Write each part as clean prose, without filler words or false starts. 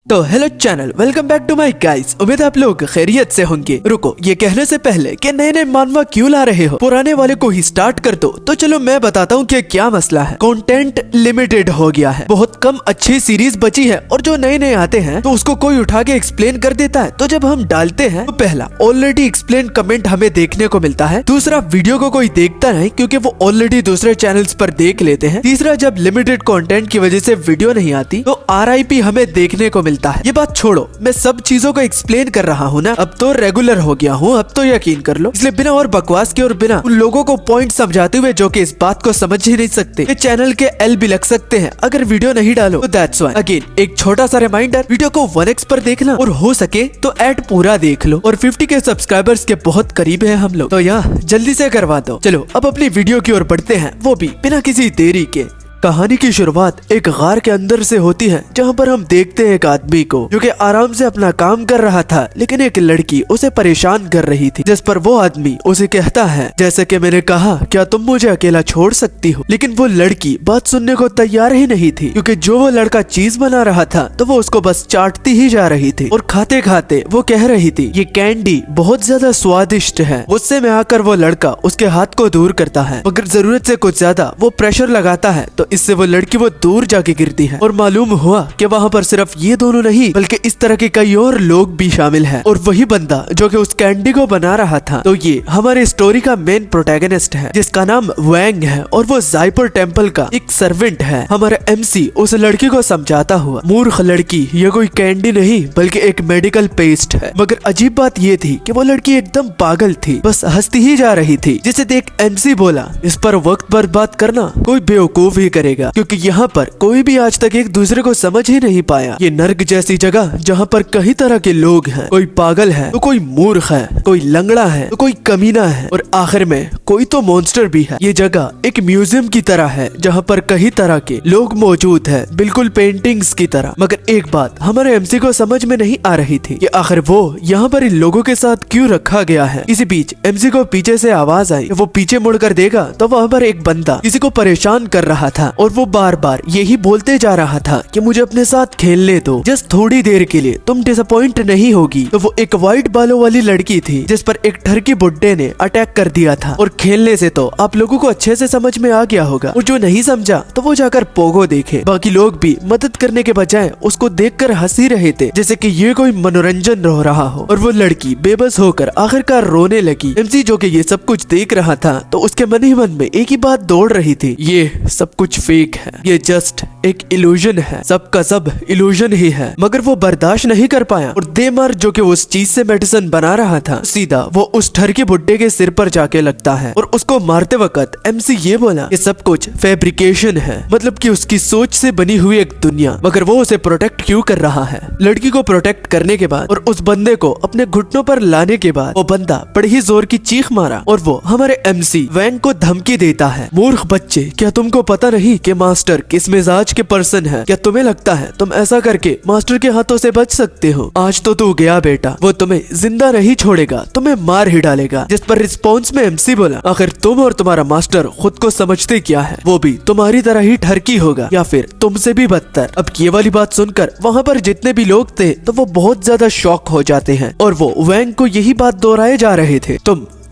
तो hello channel, welcome back to my guys. उम्मीद है आप लोग खैरियत से होंगे। रुको, ये कहने से पहले कि नए नए मानवा क्यों ला रहे हो, पुराने वाले को ही स्टार्ट कर दो। तो चलो मैं बताता हूँ कि क्या मसला है। कंटेंट लिमिटेड हो गया है, बहुत कम अच्छी सीरीज बची है और जो नए नए आते हैं तो उसको कोई उठा के एक्सप्लेन कर देता है। तो जब हम डालते हैं तो पहला ऑलरेडी एक्सप्लेन कमेंट हमें देखने को मिलता है, दूसरा वीडियो को कोई देखता नहीं क्योंकि वो ऑलरेडी दूसरे चैनल्स पर देख लेते हैं, तीसरा जब लिमिटेड कंटेंट की वजह से वीडियो नहीं आती तो RIP हमें देखने को मिलता है। ये बात छोड़ो, मैं सब चीजों को एक्सप्लेन कर रहा हूँ ना, अब तो रेगुलर हो गया हूँ, अब तो यकीन कर लो। इसलिए बिना और बकवास के और बिना उन लोगों को पॉइंट समझाते हुए जो कि इस बात को समझ ही नहीं सकते कि चैनल के L भी लग सकते हैं अगर वीडियो नहीं डालो। तो दैट्स व्हाई अगेन एक छोटा सा रिमाइंडर, वीडियो को 1x पर देखना और हो सके तो ऐड पूरा देख लो। और 50 के सब्सक्राइबर्स के बहुत करीब है हम लोग, तो यार जल्दी से करवा दो। चलो अब अपनी वीडियो की ओर बढ़ते हैं, वो भी बिना किसी देरी के। कहानी की शुरुआत एक गार के अंदर से होती है, जहाँ पर हम देखते हैं एक आदमी को जो कि आराम से अपना काम कर रहा था, लेकिन एक लड़की उसे परेशान कर रही थी, जिस पर वो आदमी उसे कहता है, जैसे कि मैंने कहा क्या तुम मुझे अकेला छोड़ सकती हो। लेकिन वो लड़की बात सुनने को तैयार ही नहीं थी, क्योंकि जो वो लड़का चीज बना रहा था तो वो उसको बस चाटती ही जा रही थी और खाते खाते वो कह रही थी ये कैंडी बहुत ज्यादा स्वादिष्ट है। गुस्से में आकर वो लड़का उसके हाथ को दूर करता है, मगर जरूरत से कुछ ज्यादा वो प्रेशर लगाता है तो इससे वो लड़की वो दूर जाके गिरती है। और मालूम हुआ कि वहाँ पर सिर्फ ये दोनों नहीं बल्कि इस तरह के कई और लोग भी शामिल हैं। और वही बंदा जो कि उस कैंडी को बना रहा था, तो ये हमारे स्टोरी का मेन प्रोटैगनिस्ट है, जिसका नाम वैंग है और वो जायपुर टेम्पल का एक सर्वेंट है। हमारा MC उस लड़की को समझाता हुआ, मूर्ख लड़की, ये कोई कैंडी नहीं बल्कि एक मेडिकल पेस्ट है। मगर अजीब बात ये थी कि वो लड़की एकदम पागल थी, बस हंसती ही जा रही थी, जिसे देख MC बोला, इस पर वक्त बर्बाद करना कोई बेवकूफ ही करेगा, क्योंकि यहाँ पर कोई भी आज तक एक दूसरे को समझ ही नहीं पाया। ये नर्क जैसी जगह जहाँ पर कई तरह के लोग हैं, कोई पागल है तो कोई मूर्ख है, कोई लंगड़ा है तो कोई कमीना है और आखिर में कोई तो मॉन्स्टर भी है। ये जगह एक म्यूजियम की तरह है जहाँ पर कई तरह के लोग मौजूद है, बिल्कुल पेंटिंग्स की तरह। मगर एक बात हमारे MC को समझ में नहीं आ रही थी कि आखिर वो यहाँ पर इन लोगों के साथ क्यों रखा गया है। इसी बीच MC को पीछे से आवाज आई, वो पीछे मुड़कर देखा तो वहाँ पर एक बंदा किसी को परेशान कर रहा था और वो बार बार यही बोलते जा रहा था कि मुझे अपने साथ खेलने दो, जस्ट थोड़ी देर के लिए, तुम डिसअपॉइंट नहीं होगी। तो वो एक व्हाइट बालों वाली लड़की थी जिस पर एक ठरकी बुड्ढे ने अटैक कर दिया था। और खेलने से तो आप लोगों को अच्छे से समझ में आ गया होगा, और जो नहीं समझा तो वो जाकर पोगो देखे। बाकी लोग भी मदद करने के बजाय उसको देखकर हंसी रहे थे, जैसे कि ये कोई मनोरंजन हो रहा हो। और वो लड़की बेबस होकर आखिरकार रोने लगी। MC जो कि ये सब कुछ देख रहा था तो उसके मन ही मन में एक ही बात दौड़ रही थी, ये सब कुछ फेक है, ये जस्ट एक इल्यूजन है, सबका सब इल्यूजन ही है। मगर वो बर्दाश्त नहीं कर पाया और देमार जो कि उस चीज से मेडिसिन बना रहा था, सीधा वो उस ठरकी बुड्ढे के सिर पर जाके लगता है और उसको मारते वक्त MC ये बोला ये सब कुछ फैब्रिकेशन है, मतलब कि उसकी सोच से बनी हुई एक दुनिया। मगर वो उसे प्रोटेक्ट क्यों कर रहा है। लड़की को प्रोटेक्ट करने के बाद और उस बंदे को अपने घुटनों पर लाने के बाद वो बंदा बड़ी ही जोर की चीख मारा और वो हमारे MC वैंग को धमकी देता है, मूर्ख बच्चे, क्या तुमको पता नहीं कि मास्टर किस मिजाज के पर्सन है? क्या तुम्हें लगता है तुम ऐसा करके मास्टर के हाथों से बच सकते हो? आज तो तू गया बेटा, वो तुम्हें जिंदा नहीं छोड़ेगा, तुम्हें मार ही डालेगा। जिस पर रिस्पॉन्स में MC बोला, आखिर तुम और तुम्हारा मास्टर खुद को समझते क्या है? वो भी तुम्हारी तरह ही ठरकी होगा या फिर तुमसे भी बदतर। अब ये वाली बात सुनकर वहाँ पर जितने भी लोग थे तो वो बहुत ज्यादा शॉक हो जाते हैं और वो वैंग को यही बात दोहराए जा रहे थे,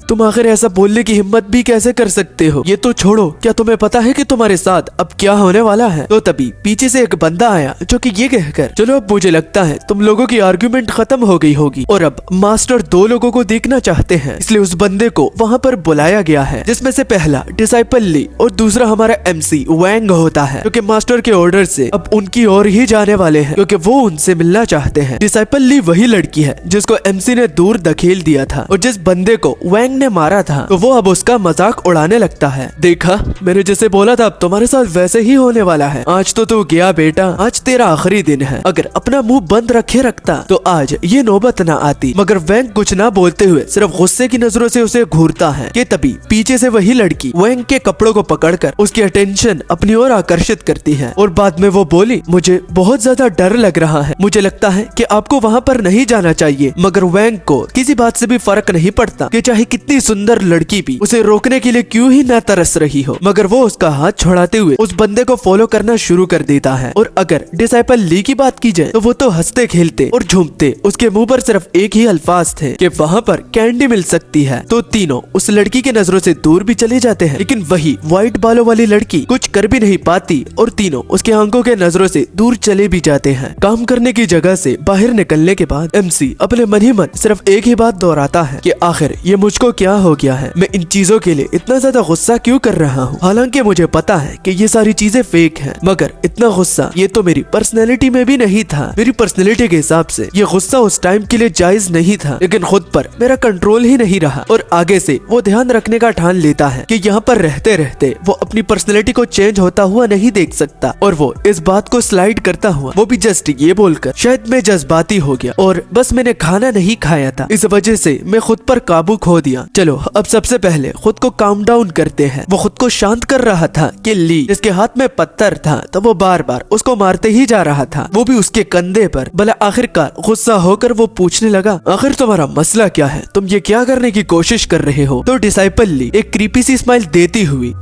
तुम आखिर ऐसा बोलने की हिम्मत भी कैसे कर सकते हो? ये तो छोड़ो, क्या तुम्हें पता है कि तुम्हारे साथ अब क्या होने वाला है? तो तभी पीछे से एक बंदा आया जो कि ये कहकर, चलो अब मुझे लगता है तुम लोगों की आर्ग्यूमेंट खत्म हो गई होगी और अब मास्टर दो लोगों को देखना चाहते हैं। इसलिए उस बंदे को वहाँ पर बुलाया गया है, जिसमें से पहला डिसाइपल ली और दूसरा हमारा MC वैंग होता है, क्योंकि मास्टर के ऑर्डर से अब उनकी ओर ही जाने वाले हैं, क्योंकि वो उनसे मिलना चाहते हैं। डिसाइपल ली वही लड़की है जिसको MC ने दूर धकेल दिया था और जिस बंदे को वैंग ने मारा था, तो वो अब उसका मजाक उड़ाने लगता है। देखा, मैंने जैसे बोला था अब तुम्हारे साथ वैसे ही होने वाला है। आज तो तू गया बेटा, आज तेरा आखिरी दिन है। अगर अपना मुंह बंद रखे रखता तो आज ये नौबत ना आती। मगर वैंग कुछ ना बोलते हुए सिर्फ गुस्से की नजरों से उसे घूरता है कि तभी पीछे से वही लड़की वैंग के कपड़ों को पकड़कर उसकी अटेंशन अपनी ओर आकर्षित करती है और बाद में वो बोली, मुझे बहुत ज्यादा डर लग रहा है, मुझे लगता है कि आपको वहाँ पर नहीं जाना चाहिए। मगर वैंग को किसी बात से भी फर्क नहीं पड़ता कि चाहे कितनी इतनी सुंदर लड़की भी उसे रोकने के लिए क्यों ही ना तरस रही हो, मगर वो उसका हाथ छुड़ाते हुए उस बंदे को फॉलो करना शुरू कर देता है। और अगर डिसाइपल ली की बात की जाए तो वो तो हंसते खेलते और झूमते, उसके मुंह पर सिर्फ एक ही अल्फाज थे कि वहाँ पर कैंडी मिल सकती है। तो तीनों उस लड़की के नजरों से दूर भी चले जाते हैं, लेकिन वही व्हाइट बालों वाली लड़की कुछ कर भी नहीं पाती और तीनों उसके आंखों के नजरों से दूर चले भी जाते हैं। काम करने की जगह से बाहर निकलने के बाद MC अपने मन ही मन सिर्फ एक ही बात दोहराता है कि आखिर ये मुझको क्या हो गया है, मैं इन चीजों के लिए इतना ज्यादा गुस्सा क्यों कर रहा हूँ। हालांकि मुझे पता है कि ये सारी चीजें फेक हैं, मगर इतना गुस्सा ये तो मेरी पर्सनैलिटी में भी नहीं था। मेरी पर्सनैलिटी के हिसाब से ये गुस्सा उस टाइम के लिए जायज नहीं था, लेकिन खुद पर मेरा कंट्रोल ही नहीं रहा और आगे से वो ध्यान रखने का ठान लेता है कि यहाँ पर रहते रहते वो अपनी पर्सनैलिटी को चेंज होता हुआ नहीं देख सकता और वो इस बात को स्लाइड करता हुआ, वो भी जस्ट ये बोलकर शायद मैं जज्बाती हो गया और बस मैंने खाना नहीं खाया था, इस वजह से मैं खुद पर काबू खो दिया। चलो अब सबसे पहले खुद को काम डाउन करते हैं। वो खुद को शांत कर रहा था कि ली जिसके हाथ में पत्थर था तो वो बार बार उसको मारते ही जा रहा था, वो भी उसके कंधे पर। भला आखिरकार गुस्सा होकर वो पूछने लगा, आखिर तुम्हारा मसला क्या है, तुम ये क्या करने की कोशिश कर रहे हो। तो डिसाइपल ली एक क्रीपी सी स्माइल देती हुई,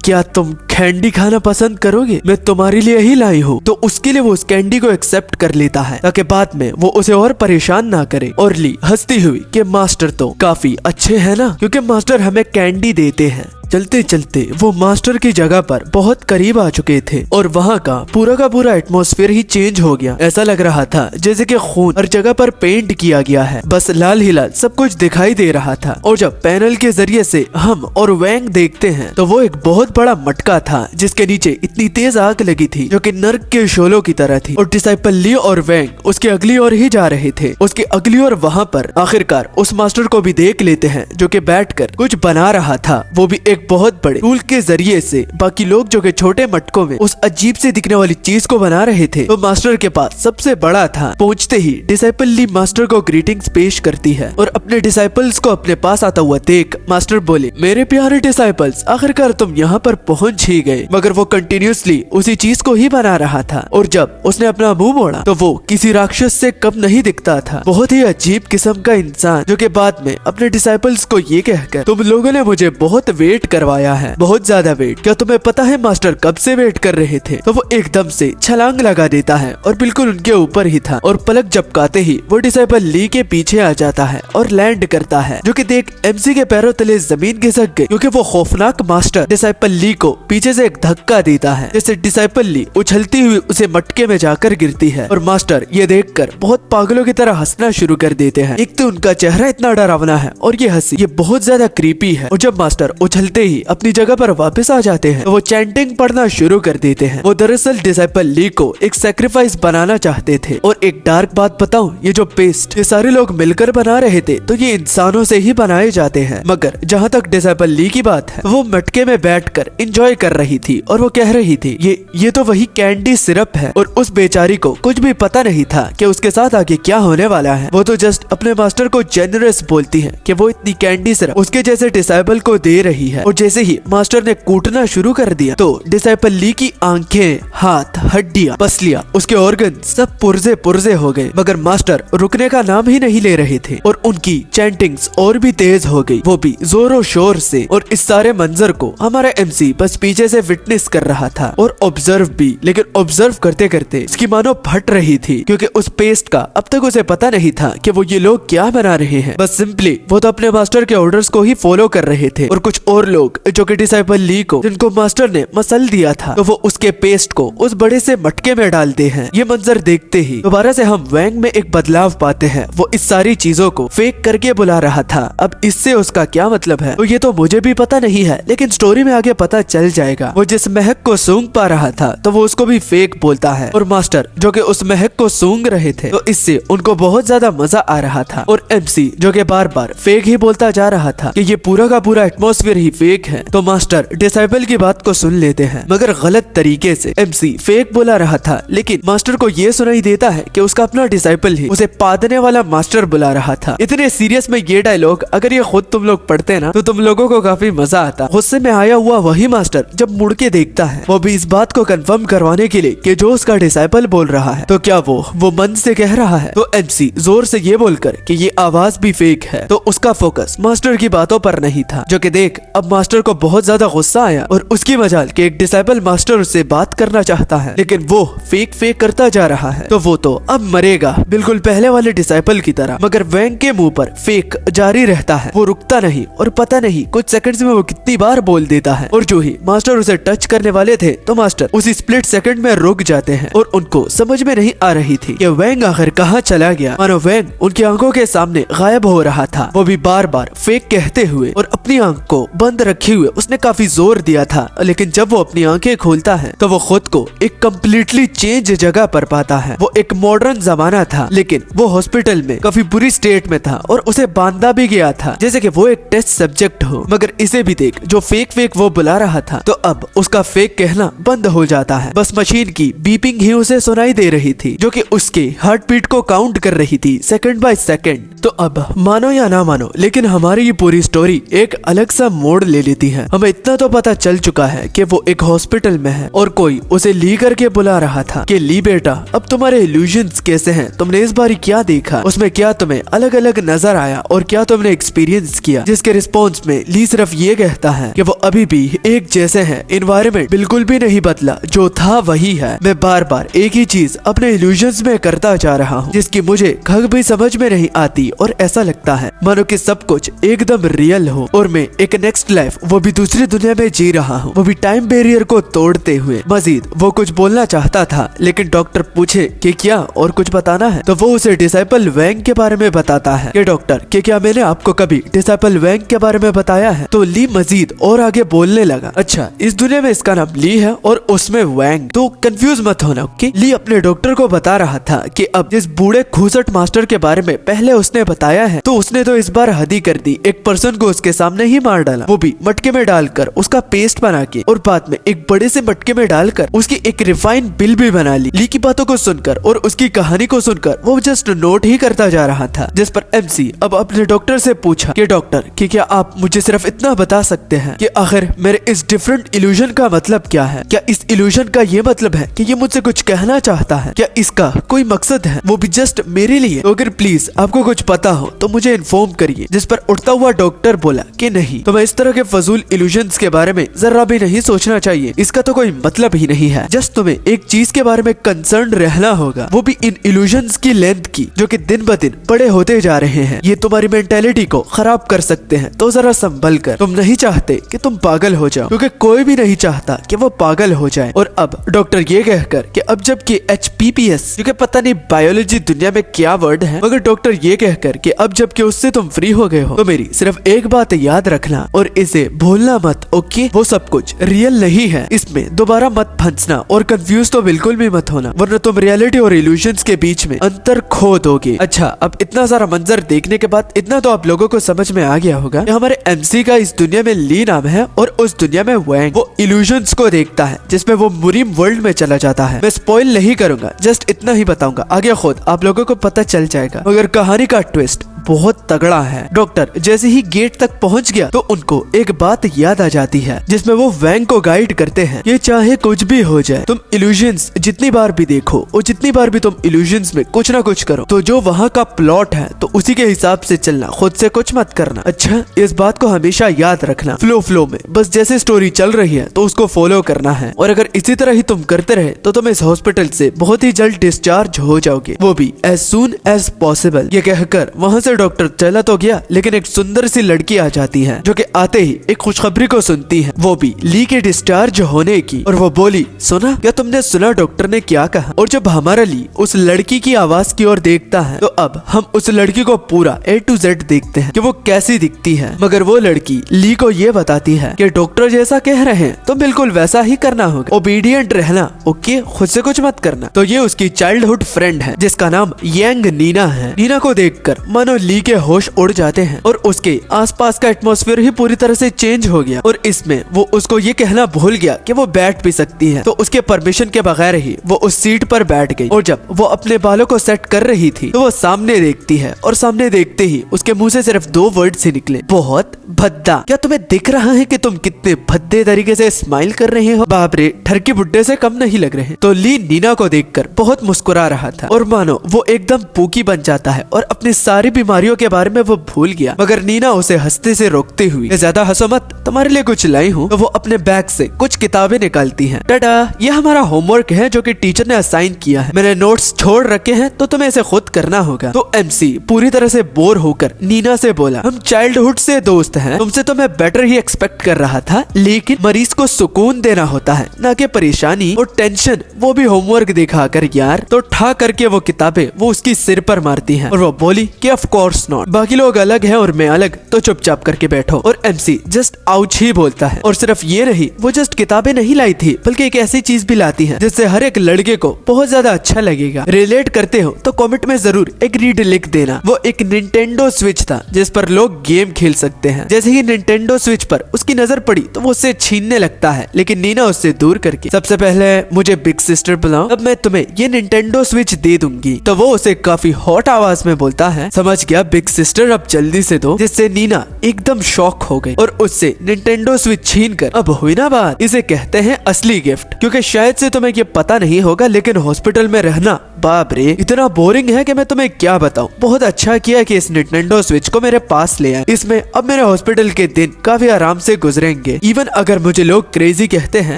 क्या तुम कैंडी खाना पसंद करोगे, मैं तुम्हारे लिए ही लाई हूँ। तो उसके लिए वो उस कैंडी को एक्सेप्ट कर लेता है ताकि बाद में वो उसे और परेशान ना करे। और ली हंसती हुई कि मास्टर तो काफी अच्छे हैं ना, क्योंकि मास्टर हमें कैंडी देते हैं। चलते चलते वो मास्टर की जगह पर बहुत करीब आ चुके थे और वहाँ का पूरा एटमॉस्फेयर ही चेंज हो गया। ऐसा लग रहा था जैसे कि खून हर जगह पर पेंट किया गया है, बस लाल ही लाल सब कुछ दिखाई दे रहा था। और जब पैनल के जरिए से हम और वैंग देखते हैं तो वो एक बहुत बड़ा मटका था जिसके नीचे इतनी तेज आग लगी थी जो कि नर्क के शोलों की तरह थी। और डिसाइपल ली और वैंग उसके अगली ओर ही जा रहे थे। उसके अगली ओर वहाँ पर आखिरकार उस मास्टर को भी देख लेते हैं जो कि बैठकर कुछ बना रहा था, वो भी एक बहुत बड़े टूल के जरिए से। बाकी लोग जो कि छोटे मटकों में उस अजीब से दिखने वाली चीज को बना रहे थे, तो मास्टर के पास सबसे बड़ा था। पहुंचते ही डिसाइपल ली मास्टर को ग्रीटिंग्स पेश करती है और अपने डिसाइपल्स को अपने पास आता हुआ देख मास्टर बोले, मेरे प्यारे डिसाइपल्स, आखिरकार तुम यहाँ पर पहुंच ही गए। मगर वो कंटिन्यूसली उसी चीज को ही बना रहा था और जब उसने अपना मुंह मोड़ा तो वो किसी राक्षस से कम नहीं दिखता था। बहुत ही अजीब किस्म का इंसान जो कि बाद में अपने डिसाइपल्स को ये कहकर, तुम लोगों ने मुझे बहुत वेट करवाया है, बहुत ज्यादा वेट, क्या तुम्हें पता है मास्टर कब से वेट कर रहे थे। तो वो एकदम से छलांग लगा देता है और बिल्कुल उनके ऊपर ही था और पलक झपकाते ही वो डिसाइपल ली के पीछे आ जाता है और लैंड करता है, जो कि देख MC के पैरों तले जमीन खिसक गई क्योंकि वो खौफनाक मास्टर डिसाइपल ली को पीछे से एक धक्का देता है, जैसे डिसाइपल ली उछलती हुई उसे मटके में जाकर गिरती है। और मास्टर ये देखकर बहुत पागलों की तरह हंसना शुरू कर देते हैं। एक तो उनका चेहरा इतना डरावना है और ये हंसी ये बहुत ज्यादा क्रीपी है। और जब मास्टर उछलते ही अपनी जगह पर वापस आ जाते हैं तो वो चैंटिंग पढ़ना शुरू कर देते हैं। वो दरअसल डिसाइपल ली को एक सैक्रिफाइस बनाना चाहते थे। और एक डार्क बात बताऊं, ये जो पेस्ट ये सारे लोग मिलकर बना रहे थे तो ये इंसानों से ही बनाए जाते हैं। मगर जहाँ तक डिसाइपल ली की बात है, वो मटके में बैठकर एंजॉय कर रही थी और वो कह रही थी ये तो वही कैंडी सिरप है। और उस बेचारी को कुछ भी पता नहीं था कि उसके साथ आगे क्या होने वाला है। वो तो जस्ट अपने मास्टर को जेनरस बोलती है कि वो इतनी कैंडी सिरप उसके जैसे डिसाइपल को दे रही है। और जैसे ही मास्टर ने कूटना शुरू कर दिया तो डिसाइपल ली की आंखें, हाथ, हड्डियां, पसलियां, उसके ऑर्गन सब पुर्जे हो गए। मगर मास्टर रुकने का नाम ही नहीं ले रहे थे और उनकी चैंटिंग्स और भी तेज हो गई, वो भी जोरों शोर से। और इस सारे मंजर को हमारा MC बस पीछे से विटनेस कर रहा था और ऑब्जर्व भी। लेकिन ऑब्जर्व करते करते इसकी मानो फट रही थी क्योंकि उस पेस्ट का अब तक उसे पता नहीं था कि वो ये लोग क्या बना रहे हैं। बस सिंपली वो तो अपने मास्टर के ऑर्डर्स को ही फॉलो कर रहे थे। और कुछ और लोग जो कि डिसाइपल ली को, जिनको मास्टर ने मसल दिया था, तो वो उसके पेस्ट को उस बड़े से मटके में डालते हैं। ये मंजर देखते ही दोबारा से हम वैंग में एक बदलाव पाते हैं। वो इस सारी चीजों को फेक करके बुला रहा था। अब इससे उसका क्या मतलब है तो ये तो मुझे भी पता नहीं है, लेकिन स्टोरी में आगे पता चल जाएगा। वो जिस महक को सूंघ पा रहा था तो वो उसको भी फेक बोलता है और मास्टर जो कि उस महक को सूंघ रहे थे तो इससे उनको बहुत ज्यादा मजा आ रहा था। और MC जो कि बार बार फेक ही बोलता जा रहा था कि ये पूरा का पूरा एटमॉस्फेयर ही फेक है। तो मास्टर डिसाइपल की बात को सुन लेते हैं, मगर गलत तरीके से। MC फेक बोला रहा था, लेकिन मास्टर को ये सुनाई देता है कि उसका अपना डिसाइपल ही उसे पादने वाला मास्टर बुला रहा था। इतने सीरियस में ये डायलॉग अगर ये खुद तुम लोग पढ़ते ना तो तुम लोगों को काफी मजा आता। गुस्से में आया हुआ वही मास्टर जब मुड़ के देखता है, वो भी इस बात को कंफर्म करवाने के लिए कि जो उसका डिसाइपल बोल रहा है तो क्या वो मन से कह रहा है। तो MC जोर से ये बोलकर कि ये आवाज भी फेक है, तो उसका फोकस मास्टर की बातों पर नहीं था। जो कि देख अब मास्टर को बहुत ज्यादा गुस्सा आया और उसकी मजाल कि एक डिसाइपल मास्टर उससे बात करना चाहता है, लेकिन वो फेक करता जा रहा है। तो वो तो अब मरेगा बिल्कुल पहले वाले डिसाइपल की तरह। मगर वैंग के मुंह पर फेक जारी रहता है, वो रुकता नहीं और पता नहीं कुछ सेकंड्स में वो कितनी बार बोल देता है। और जो ही मास्टर उसे टच करने वाले थे तो मास्टर उसी स्प्लिट सेकंड में रुक जाते हैं और उनको समझ में नहीं आ रही थी कि वैंग आखिर कहाँ चला गया। मानो वैंग उनकी आंखों के सामने गायब हो रहा था, वो भी बार बार फेक कहते हुए और अपनी आंख को बंद रखे हुए। उसने काफी जोर दिया था, लेकिन जब वो अपनी आंखें खोलता है तो वो खुद को एक कम्प्लीटली चेंज जगह पर पाता है। वो एक मॉडर्न जमाना था, लेकिन वो हॉस्पिटल में काफी बुरी स्टेट में था और उसे बांधा भी गया था जैसे कि वो एक टेस्ट सब्जेक्ट हो। मगर इसे भी देख, जो फेक वो बुला रहा था तो अब उसका फेक कहना बंद हो जाता है। बस मशीन की बीपिंग ही उसे सुनाई दे रही थी, जो कि उसके हार्ट बीट को काउंट कर रही थी सेकंड बाय सेकंड। तो अब मानो या ना मानो, लेकिन हमारी ये पूरी स्टोरी एक अलग सा मोड़ ले लेती है। हमें इतना तो पता चल चुका है कि वो एक हॉस्पिटल में है और कोई उसे ली करके बुला रहा था कि ली बेटा, अब तुम्हारे इल्यूजन्स कैसे हैं, तुमने इस बारी क्या देखा, उसमें क्या तुम्हें अलग अलग नजर आया और क्या तुमने एक्सपीरियंस किया। जिसके रिस्पॉन्स में ली सिर्फ ये कहता है कि वो अभी भी एक जैसे हैं, एनवायरनमेंट बिल्कुल भी नहीं बदला, जो था वही है। मैं बार बार एक ही चीज अपने इल्यूजन्स में करता जा रहा हूँ, जिसकी मुझे खग भी समझ में नहीं आती और ऐसा लगता है मानो कि सब कुछ एकदम रियल हो और मैं एक नेक्स्ट लाइफ वो भी दूसरी दुनिया में जी रहा हूँ, वो भी टाइम बैरियर को तोड़ते हुए। मजीद वो कुछ बोलना चाहता था, लेकिन डॉक्टर पूछे कि क्या और कुछ बताना है, तो वो उसे डिसाइपल वैंग के बारे में बताता है कि डॉक्टर कि क्या मैंने आपको कभी डिसाइपल वैंग के बारे में बताया है। तो ली मजीद और आगे बोलने लगा, अच्छा इस दुनिया में इसका नाम ली है और उसमें वैंग, तो कंफ्यूज मत होना। ओके, ली अपने डॉक्टर को बता रहा था कि अब जिस बूढ़े खूसट मास्टर के बारे में पहले उसने बताया है, तो उसने तो इस बार हद ही कर दी, एक पर्सन को उसके सामने ही मार डाला, वो भी मटके में डालकर उसका पेस्ट बना के, और बाद में एक बड़े से मटके में डालकर उसकी एक रिफाइंड बिल भी बना ली। ली की बातों को सुनकर और उसकी कहानी को सुनकर वो जस्ट नोट ही करता जा रहा था, जिस पर MC अब अपने डॉक्टर से पूछा कि डॉक्टर कि क्या आप मुझे सिर्फ इतना बता सकते हैं कि आखिर मेरे इस डिफरेंट इल्यूजन का मतलब क्या है, क्या इस इल्यूजन का ये मतलब है कि ये मुझसे कुछ कहना चाहता है, क्या इसका कोई मकसद है, वो भी जस्ट मेरे लिए। तो अगर प्लीज आपको कुछ पता हो तो मुझे इन्फॉर्म करिए। जिस पर उठता हुआ डॉक्टर बोला कि नहीं, तुम्हें इस तरह के फजूल इल्यूजन्स के बारे में जरा भी नहीं सोचना चाहिए, इसका तो कोई मतलब ही नहीं है। जस्ट तुम्हें एक चीज के बारे में कंसर्न रहना होगा, वो भी इन इल्यूजन्स की लेंथ की, जो कि दिन ब दिन बड़े होते जा रहे हैं। ये तुम्हारी मेंटेलिटी को खराब कर सकते हैं, तो जरा संभल कर। तुम नहीं चाहते कि तुम पागल हो जाओ, क्योंकि कोई भी नहीं चाहता कि वो पागल हो जाए। और अब डॉक्टर ये कहकर कि अब जबकि HPPS, क्योंकि पता नहीं बायोलॉजी दुनिया में क्या वर्ड है, मगर डॉक्टर ये कहकर कि अब जबकि उससे तुम फ्री हो गए हो, तो मेरी सिर्फ एक बात याद रखना और इसे भूलना मत। ओके, वो सब कुछ रियल नहीं है, इसमें दोबारा मत फंसना और कंफ्यूज तो बिल्कुल भी मत होना, वरना तुम रियलिटी और इल्यूजन्स के बीच में अंतर खो दोगे। अच्छा, अब इतना सारा मंजर देखने के बाद इतना तो आप लोगों को समझ में आ गया होगा कि हमारे MC का इस दुनिया में ली नाम है और उस दुनिया में वैंग। वो इल्यूजन्स को देखता है जिसमें वो मुरीम वर्ल्ड में चला जाता है। मैं स्पॉइल नहीं करूंगा, जस्ट इतना ही बताऊंगा, आगे खुद आप लोगों को पता चल जाएगा। मगर कहानी का ट्विस्ट बहुत तगड़ा है। डॉक्टर जैसे ही गेट तक पहुंच गया तो उनको एक बात याद आ जाती है, जिसमें वो वैंग को गाइड करते हैं, ये चाहे कुछ भी हो जाए, तुम इल्यूजन्स जितनी बार भी देखो और जितनी बार भी तुम इल्यूजन्स में कुछ ना कुछ करो, तो जो वहाँ का प्लॉट है तो उसी के हिसाब से चलना, खुद से कुछ मत करना। अच्छा, इस बात को हमेशा याद रखना, फ्लो में बस जैसे स्टोरी चल रही है तो उसको फॉलो करना है, और अगर इसी तरह ही तुम करते रहे तो तुम इस हॉस्पिटल से बहुत ही जल्द डिस्चार्ज हो जाओगे, वो भी एज सून एज पॉसिबल। ये कहकर वहाँ से डॉक्टर चला तो गया, लेकिन एक सुंदर सी लड़की आ जाती है, जो कि आते ही एक खुशखबरी को सुनती है, वो भी ली के डिस्चार्ज होने की। और वो बोली, सुना क्या तुमने सुना डॉक्टर ने क्या कहा? और जब हमारा ली उस लड़की की आवाज की ओर देखता है तो अब हम उस लड़की को पूरा A to Z देखते हैं कि वो कैसी दिखती है। मगर वो लड़की ली को ये बताती है कि डॉक्टर जैसा कह रहे हैं तो बिल्कुल वैसा ही करना होगा, ओबीडियंट रहना, ओके, खुद से कुछ मत करना। तो ये उसकी चाइल्डहुड फ्रेंड है जिसका नाम यांग नीना है। नीना को देखकर मानो ली के होश उड़ जाते हैं और उसके आसपास का एटमॉस्फेयर ही पूरी तरह से चेंज हो गया और इसमें वो उसको ये कहना भूल गया कि वो बैठ भी सकती है। तो उसके परमिशन के बगैर ही वो उस सीट पर बैठ गई और जब वो अपने बालों को सेट कर रही थी तो वो सामने देखती है और सामने देखते ही उसके मुंह से सिर्फ 2 वर्ड्स ही निकले, बहुत भद्दा। क्या तुम्हें दिख रहा है कि तुम कितने भद्दे तरीके से स्माइल कर रहे हो? बाप रे, ठरकी बुड्ढे से कम नहीं लग रहे। तो ली नीना को देखकर बहुत मुस्कुरा रहा था और मानो वो एकदम पूकी बन जाता है और अपनी सारी बीमारियों के बारे में वो भूल गया। मगर नीना उसे हंसते से रोकते हुए, ज्यादा हंसो मत, तुम्हारे लिए कुछ लाई हूँ। तो वो अपने बैग से कुछ किताबें निकालती है। टाटा, ये हमारा होमवर्क है जो कि टीचर ने असाइन किया है। मैंने नोट्स छोड़ रखे हैं तो तुम्हें इसे खुद करना होगा। तो एमसी पूरी तरह से बोर होकर नीना से बोला, हम चाइल्डहुड से दोस्त हैं, तुमसे तो मैं बेटर ही एक्सपेक्ट कर रहा था, लेकिन मरीज को सुकून देना होता है ना कि परेशानी और टेंशन, वो भी होमवर्क दिखाकर यार। तो ठा करके वो किताबें वो उसकी सिर पर मारती हैं और वो बोली कि ऑफ कोर्स नॉट, बाकी लोग अलग हैं और मैं अलग, तो चुपचाप करके बैठो। और एमसी जस्ट आउच ही बोलता है। और सिर्फ ये नहीं, वो जस्ट किताबें नहीं लाई थी बल्कि एक ऐसी चीज भी लाती है जिससे हर एक लड़के को बहुत ज्यादा अच्छा लगेगा। रिलेट करते हो तो कमेंट में जरूर एक रीड लिख देना। वो एक निंटेंडो स्विच था जिस पर लोग गेम खेल सकते हैं। जैसे ही निंटेंडो स्विच पर उसकी नजर पड़ी तो वो उससे छीनने लगता है, लेकिन नीना उससे दूर करके, सबसे पहले मुझे बिग सिस्टर बुलाओ, अब मैं तुम्हें ये निंटेंडो स्विच दे दूंगी। तो वो उसे काफी हॉट आवाज में बोलता है, समझ गया बिग सिस्टर, अब जल्दी से दो। जिससे नीना एकदम शॉक हो गई और उससे निंटेंडो स्विच छीन कर, अब हुई ना बात, इसे कहते हैं असली गिफ्ट। क्योंकि शायद से तुम्हें ये पता नहीं होगा, लेकिन हॉस्पिटल में रहना बाप रे इतना बोरिंग है कि मैं तुम्हें क्या बताऊं। बहुत अच्छा किया कि इस निंटेंडो स्विच को मेरे पास ले आए। इसमें अब मेरे हॉस्पिटल के दिन काफी आराम से गुजरेंगे। इवन अगर मुझे लोग क्रेजी कहते हैं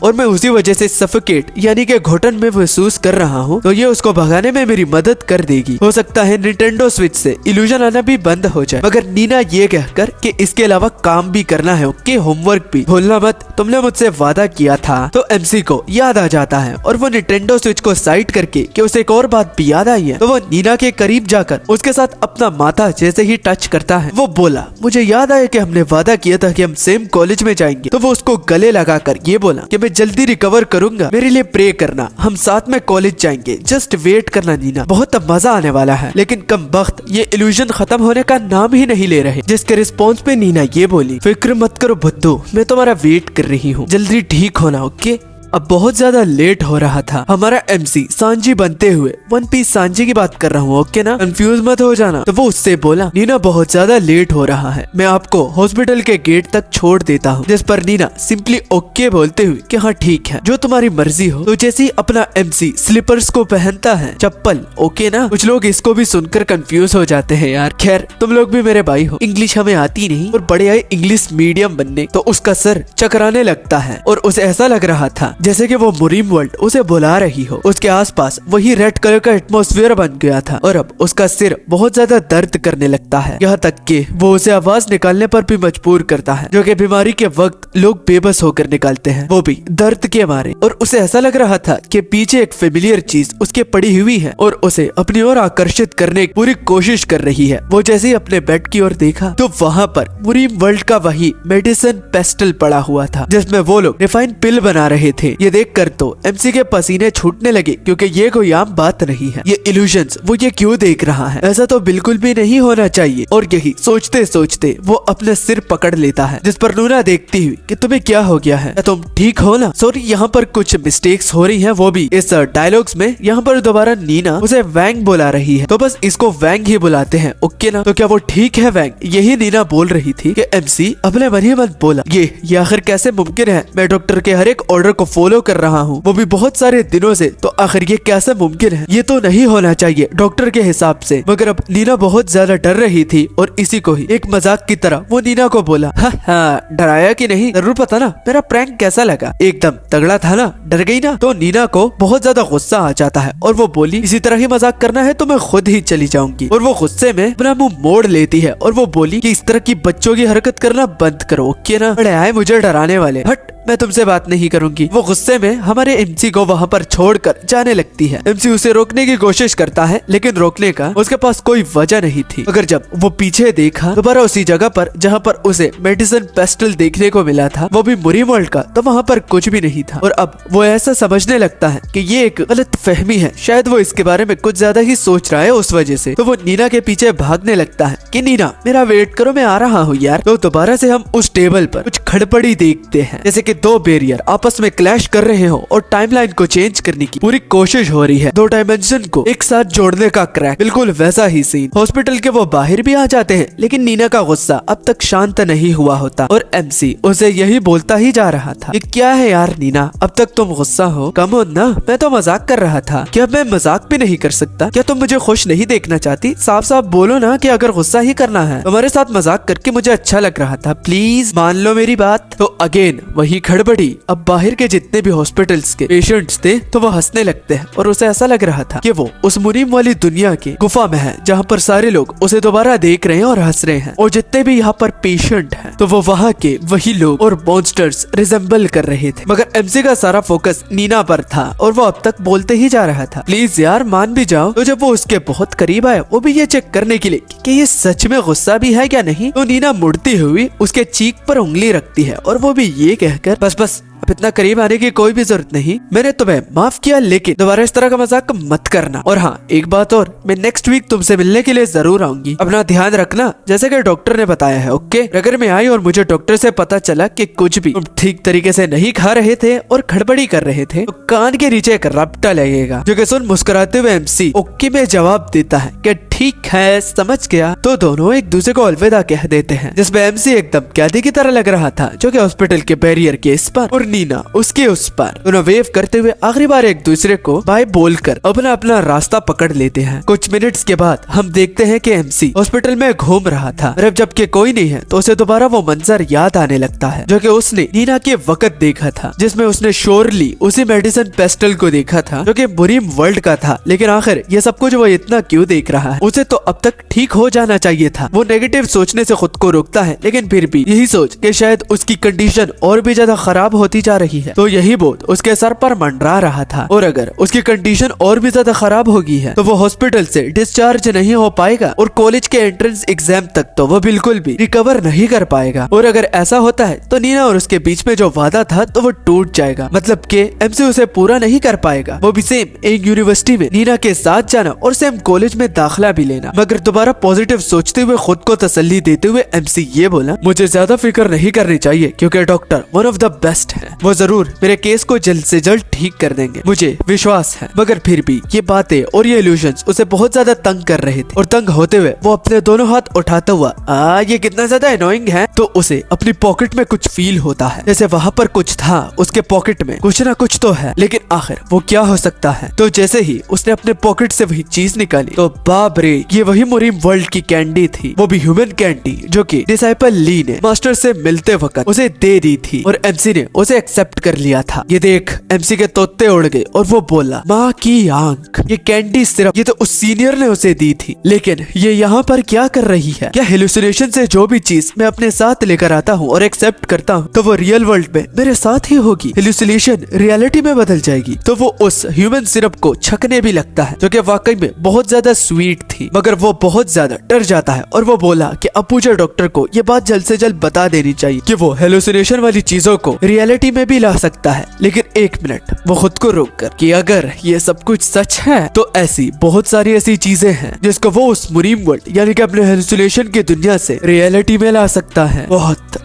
और मैं उसी वजह से सफोकेट यानी कि घुटन में महसूस कर रहा हूँ, तो ये उसको भगाने में मेरी मदद कर देगी। हो सकता है निंटेंडो स्विच से इल्यूजन आना भी बंद हो जाए। मगर नीना ये कहकर कि इसके अलावा काम भी करना है, ओके, होमवर्क भी भूलना मत, तुमने मुझसे वादा किया था। तो एमसी को याद आ जाता है और वो निंटेंडो स्विच को साइड करके कि उसे एक और बात भी याद आई है, तो वो नीना के करीब जाकर उसके साथ अपना माथा जैसे ही टच करता है, वो बोला, मुझे याद आया कि हमने वादा किया था कि हम सेम कॉलेज में जाएंगे। तो वो उसको गले लगाकर ये बोला कि मैं जल्दी रिकवर करूंगा, मेरे लिए प्रे करना, हम साथ में कॉलेज जाएंगे, जस्ट वेट करना नीना, बहुत मजा आने वाला है। लेकिन कम वक्त ये इल्यूजन खत्म होने का नाम ही नहीं ले रहे। जिसके रिस्पॉन्स पे नीना ये बोली, फिक्र मत करो बुद्धू, मैं तुम्हारा वेट कर रही हूँ, जल्दी ठीक होना, ओके। अब बहुत ज्यादा लेट हो रहा था। हमारा एमसी सांजी बनते हुए वन पीस सांजी की बात कर रहा हूँ, ओके ना, कंफ्यूज मत हो जाना। तो वो उससे बोला, नीना बहुत ज्यादा लेट हो रहा है, मैं आपको हॉस्पिटल के गेट तक छोड़ देता हूँ। जिस पर नीना सिंपली ओके बोलते हुए कि हाँ ठीक है, जो तुम्हारी मर्जी हो। तो जैसे ही अपना एमसी स्लीपर्स को पहनता है, चप्पल, ओके ना। कुछ लोग इसको भी सुनकर कंफ्यूज हो जाते हैं यार, खैर तुम लोग भी मेरे भाई हो, इंग्लिश हमें आती नहीं और बड़े आए इंग्लिश मीडियम बनने। तो उसका सर चकराने लगता है और उसे ऐसा लग रहा था जैसे कि वो मुरीम वर्ल्ड उसे बुला रही हो। उसके आसपास वही रेड कलर का एटमॉस्फेयर बन गया था और अब उसका सिर बहुत ज्यादा दर्द करने लगता है, यहाँ तक कि वो उसे आवाज निकालने पर भी मजबूर करता है, जो कि बीमारी के वक्त लोग बेबस होकर निकालते हैं, वो भी दर्द के मारे। और उसे ऐसा लग रहा था कि पीछे एक फेमिलियर चीज उसके पड़ी हुई है और उसे अपनी ओर आकर्षित करने की पूरी कोशिश कर रही है। वो जैसे ही अपने बेड की ओर देखा तो वहाँ पर मुरीम वर्ल्ड का वही मेडिसिन पेस्टल पड़ा हुआ था, जिसमें वो लोग रिफाइन पिल बना रहे थे। ये देखकर तो एमसी के पसीने छूटने लगे, क्योंकि ये कोई आम बात नहीं है, ये इल्यूजन्स वो ये क्यों देख रहा है, ऐसा तो बिल्कुल भी नहीं होना चाहिए। और यही सोचते सोचते वो अपने सिर पकड़ लेता है, जिस पर नूना देखती हुई कि तुम्हें क्या हो गया है, तुम ठीक हो ना। सॉरी, यहाँ पर कुछ मिस्टेक्स हो रही हैं, वो भी इस डायलॉग्स में। यहाँ पर दोबारा नीना उसे वैंग बुला रही है, तो बस इसको वैंग ही बुलाते हैं, ओके ना। तो क्या वो ठीक है वैंग? यही नीना बोल रही थी कि एमसी अपने मन ही मन बोला, ये आखिर कैसे मुमकिन है, मैं डॉक्टर के हर एक ऑर्डर को फॉलो कर रहा हूँ, वो भी बहुत सारे दिनों से, तो आखिर ये कैसे मुमकिन है, ये तो नहीं होना चाहिए डॉक्टर के हिसाब से। मगर अब नीना बहुत ज्यादा डर रही थी और इसी को ही एक मजाक की तरह वो नीना को बोला, हाँ डराया कि नहीं, जरूर पता ना मेरा प्रैंक कैसा लगा, एकदम तगड़ा था ना, डर गई ना। तो नीना को बहुत ज्यादा गुस्सा आ जाता है और वो बोली, इसी तरह ही मजाक करना है तो मैं खुद ही चली जाऊंगी। और वो गुस्से में अपना मुंह मोड़ लेती है और वो बोली कि इस तरह की बच्चों की हरकत करना बंद करो, ओके ना, बड़े आए मुझे डराने वाले, हट। मैं तुमसे बात नहीं करूंगी। वो गुस्से में हमारे एमसी को वहाँ पर छोड़कर जाने लगती है। एमसी उसे रोकने की कोशिश करता है लेकिन रोकने का उसके पास कोई वजह नहीं थी। मगर जब वो पीछे देखा दोबारा उसी जगह पर जहाँ पर उसे मेडिसिन पेस्टल देखने को मिला था, वो भी मुरीम वर्ल्ड का, तो वहाँ पर कुछ भी नहीं था। और अब वो ऐसा समझने लगता है कि ये एक गलत फहमी है, शायद वो इसके बारे में कुछ ज्यादा ही सोच रहा है उस वजह से। तो वो नीना के पीछे भागने लगता है कि नीना मेरा वेट करो, मैं आ रहा हूँ यार। तो दोबारा से हम उस टेबल पर कुछ खड़पड़ी देखते हैं, जैसे कि दो बैरियर आपस में क्लैश कर रहे हो और टाइमलाइन को चेंज करने की पूरी कोशिश हो रही है। दो डायमेंशन को एक साथ जोड़ने का क्रैक, बिल्कुल वैसा ही सीन। हॉस्पिटल के वो बाहर भी आ जाते हैं लेकिन नीना का गुस्सा अब तक शांत नहीं हुआ होता और एमसी उसे यही बोलता ही जा रहा था, ये क्या है यार नीना, अब तक तुम गुस्सा हो, कम हो ना, मैं तो मजाक कर रहा था। क्या मैं मजाक भी नहीं कर सकता? क्या तुम मुझे खुश नहीं देखना चाहती? साफ साफ बोलो ना कि अगर गुस्सा ही करना है। तुम्हारे साथ मजाक करके मुझे अच्छा लग रहा था, प्लीज मान लो मेरी बात। तो अगेन वही खड़बड़ी। अब बाहर के जितने भी हॉस्पिटल्स के पेशेंट्स थे तो वो हंसने लगते हैं और उसे ऐसा लग रहा था कि वो उस मुनीम वाली दुनिया की गुफा में है जहाँ पर सारे लोग उसे दोबारा देख रहे हैं और हंस रहे हैं। और जितने भी यहाँ पर पेशेंट हैं तो वो वहाँ के वही लोग और मॉन्स्टर्स रिजेंबल कर रहे थे। मगर एमसी का सारा फोकस नीना पर था और वो अब तक बोलते ही जा रहा था, प्लीज यार मान भी जाओ। तो जब वो उसके बहुत करीब आया, वो भी ये चेक करने के लिए कि ये सच में गुस्सा भी है क्या नहीं, तो नीना मुड़ती हुई उसके चीक पर उंगली रखती है और वो भी ये कहकर, बस बस अब इतना करीब आने की कोई भी जरूरत नहीं, मैंने तुम्हें माफ किया लेकिन दोबारा इस तरह का मजाक मत करना। और हाँ एक बात और, मैं नेक्स्ट वीक तुमसे मिलने के लिए जरूर आऊंगी, अपना ध्यान रखना जैसे कि डॉक्टर ने बताया है, ओके। अगर मैं आई और मुझे डॉक्टर से पता चला कि कुछ भी तुम ठीक तरीके से नहीं खा रहे थे और खड़बड़ी कर रहे थे तो कान के नीचे एक रपटा लगेगा। जो कि सुन मुस्कुराते हुए एमसी ओके में जवाब देता है कि ठीक है समझ गया। तो दोनों एक दूसरे को अलविदा कह देते हैं, जिसमें एमसी एकदम कैदी की तरह लग रहा था जो कि हॉस्पिटल के बैरियर के इस पर और नीना उसके उस पर। दोनों वेव करते हुए आखिरी बार एक दूसरे को बाय बोलकर अपना अपना रास्ता पकड़ लेते हैं। कुछ मिनट्स के बाद हम देखते हैं कि एमसी हॉस्पिटल में घूम रहा था और अब जबकि कोई नहीं है तो उसे दोबारा वो मंजर याद आने लगता है जो कि उसने नीना के वक्त देखा था, जिसमें उसने श्योरली उसी मेडिसिन पेस्टल को देखा था जो कि मुरीम वर्ल्ड का था। लेकिन आखिर ये सब कुछ वो इतना क्यों देख रहा है? उसे तो अब तक ठीक हो जाना चाहिए था। वो नेगेटिव सोचने से खुद को रोकता है लेकिन फिर भी यही सोच कि शायद उसकी कंडीशन और भी ज्यादा खराब होती जा रही है, तो यही बोध उसके सर पर मंडरा रहा था। और अगर उसकी कंडीशन और भी ज्यादा खराब होगी है तो वो हॉस्पिटल से डिस्चार्ज नहीं हो पाएगा और कॉलेज के एंट्रेंस एग्जाम तक तो वो बिल्कुल भी रिकवर नहीं कर पाएगा। और अगर ऐसा होता है तो नीना और उसके बीच में जो वादा था तो वो टूट जाएगा, मतलब कि एमसी उसे पूरा नहीं कर पाएगा। वो भी सेम एक यूनिवर्सिटी में नीना के साथ जाना और सेम कॉलेज में दाखिला भी लेना। मगर दोबारा पॉजिटिव सोचते हुए खुद को तसल्ली देते हुए एमसी ये बोला, मुझे ज्यादा फिक्र नहीं करनी चाहिए क्योंकि doctor one of the best है, वो जरूर मेरे केस को जल्द से जल्द ठीक कर देंगे, मुझे विश्वास है। मगर फिर भी ये बातें और ये इल्यूजन्स उसे बहुत ज्यादा तंग कर रहे थे और तंग होते हुए वो अपने दोनों हाथ उठाता हुआ ये कितना ज्यादा एनोइंग है। तो उसे अपनी पॉकेट में कुछ फील होता है जैसे वहाँ पर कुछ था, उसके पॉकेट में कुछ ना कुछ तो है, लेकिन आखिर वो क्या हो सकता है। तो जैसे ही उसने अपने पॉकेट से वही चीज निकाली तो बाप रे, ये वही मुरीम वर्ल्ड की कैंडी थी, वो भी ह्यूमन कैंडी जो कि डिसाइपल ली ने मास्टर से मिलते वक्त उसे दे दी थी और एमसी ने उसे एक्सेप्ट कर लिया था। ये देख एमसी के तोते उड़ गए और वो बोला, माँ की आंख, ये कैंडी सिर्फ ये तो उस सीनियर ने उसे दी थी, लेकिन ये यहाँ पर क्या कर रही है? क्या हेलुसिनेशन से जो भी चीज मैं अपने साथ लेकर आता हूँ और एक्सेप्ट करता हूँ तो वो रियल वर्ल्ड में मेरे साथ ही होगी, हेलुसिनेशन रियलिटी में बदल जाएगी। तो वो उस ह्यूमन सिरप को छकने भी लगता है जो कि वाकई में बहुत ज्यादा स्वीट थी, मगर वो बहुत ज्यादा डर जाता है और वो बोला कि अपूजा डॉक्टर को ये बात जल्द से जल्द बता देनी चाहिए कि वो हेलुसिनेशन वाली चीजों को रियलिटी में भी ला सकता है। लेकिन एक मिनट, वो खुद को रोक कर कि अगर ये सब कुछ सच है तो ऐसी बहुत सारी ऐसी चीजें हैं जिसको वो उस मुरीम वर्ल्ड यानी कि अपने हेलुसिनेशन की दुनिया से रियलिटी में ला सकता है।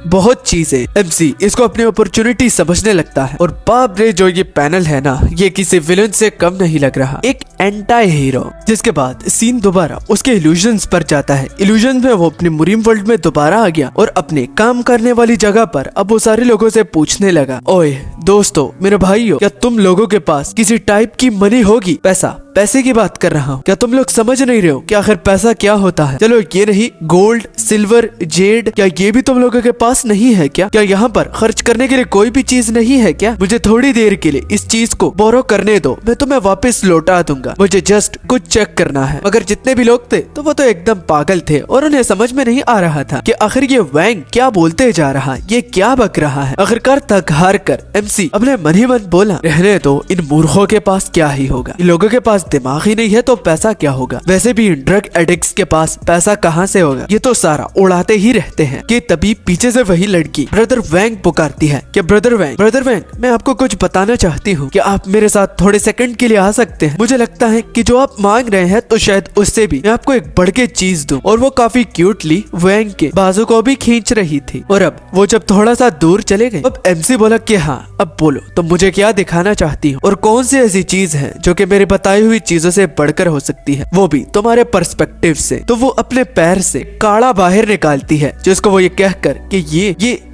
बहुत चीजें। एमसी इसको अपनी अपॉर्चुनिटी समझने लगता है और बाप रे, जो ये पैनल है ना, ये किसी विलन से कम नहीं लग रहा, एक एंटी हीरो। जिसके बाद सीन दोबारा उसके इल्यूजन्स पर जाता है। इल्यूजन में वो अपने मुरीम वर्ल्ड में दोबारा आ गया और अपने काम करने वाली जगह पर अब वो सारे लोगों से पूछने लगा, ओए दोस्तों, मेरे भाइयों, क्या तुम लोगों के पास किसी टाइप की मनी होगी, पैसा पैसे की बात कर रहा हूँ। क्या तुम लोग समझ नहीं रहे हो कि आखिर पैसा क्या होता है? चलो ये नहीं, गोल्ड, सिल्वर, जेड, क्या ये भी तुम लोगों के पास नहीं है क्या? क्या यहाँ पर खर्च करने के लिए कोई भी चीज नहीं है क्या? मुझे थोड़ी देर के लिए इस चीज को बोरो करने दो, मैं तुम्हें वापस लौटा दूंगा। मुझे जस्ट कुछ चेक करना है। मगर जितने भी लोग थे तो वो तो एकदम पागल थे और उन्हें समझ में नहीं आ रहा था कि आखिर ये वैंग क्या बोलते जा रहा है, ये क्या बक रहा है। आखिरकार थक हार कर एमसी अपने मन ही मन बोला, रहने दो, इन मूर्खों के पास क्या ही होगा, इन लोगों के पास दिमाग ही नहीं है तो पैसा क्या होगा। वैसे भी इन ड्रग एडिक्ट्स के पास पैसा कहाँ से होगा, ये तो सारा उड़ाते ही रहते हैं। कि तभी पीछे से वही लड़की ब्रदर वैंग पुकारती है कि ब्रदर वैंग, मैं आपको कुछ बताना चाहती हूँ कि आप मेरे साथ थोड़े सेकंड के लिए आ सकते हैं। मुझे लगता है कि जो आप मांग रहे हैं तो शायद उससे भी मैं आपको एक बढ़ के चीज दूं। और वो काफी क्यूटली वैंग के बाजू को भी खींच रही थी। और अब वो जब थोड़ा सा दूर चले गए, अब एमसी बोला कि हाँ, अब बोलो तुम मुझे क्या दिखाना चाहती हो और कौन सी ऐसी चीज है जो कि मेरी बताई हुई चीजों से बढ़कर हो सकती है, वो भी तुम्हारे पर्सपेक्टिव से। तो वो अपने पैर से काड़ा बाहर निकालती है, जिसको वो ये कहकर कि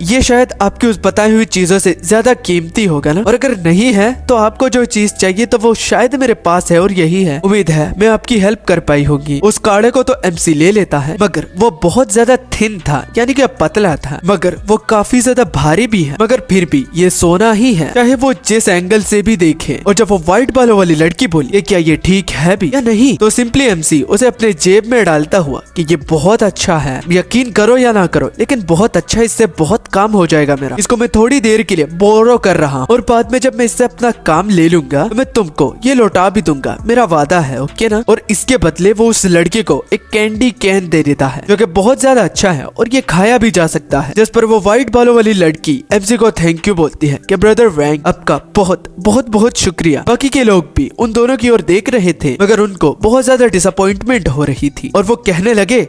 ये शायद आपकी उस बताई हुई चीजों से ज्यादा कीमती होगा ना, और अगर नहीं है तो आपको जो चीज चाहिए तो वो शायद मेरे पास है और यही है। उम्मीद है मैं आपकी हेल्प कर पाई होगी। उस काड़े को तो एमसी ले लेता है, मगर वो बहुत ज्यादा थिन था, यानी कि पतला था, मगर वो काफी ज्यादा भारी भी है। मगर फिर भी ये सोना ही है, चाहे वो जिस एंगल से भी देखे। और जब वो व्हाइट बालों वाली लड़की बोली क्या ये ठीक है भी या नहीं, तो सिंपली एमसी उसे अपने जेब में डालता हुआ कि ये बहुत अच्छा है, यकीन करो या ना करो लेकिन बहुत अच्छा, इससे बहुत काम हो जाएगा मेरा। इसको मैं थोड़ी देर के लिए बोरो कर रहा हूँ और बाद में जब मैं इससे अपना काम ले लूंगा तो मैं तुमको ये लौटा भी दूंगा, मेरा वादा है, ओके ना। और इसके बदले वो उस लड़के को एक कैंडी कैन दे देता है जो कि बहुत ज्यादा अच्छा है और ये खाया भी जा सकता है। जिस पर वो व्हाइट बालों वाली लड़की एमसी को थैंक यू बोलती है कि ब्रदर वैंग, आपका बहुत बहुत बहुत शुक्रिया। बाकी के लोग भी उन दोनों की ओर देख रहे थे, मगर उनको बहुत ज्यादा डिसअपॉइंटमेंट हो रही थी और वो कहने लगे,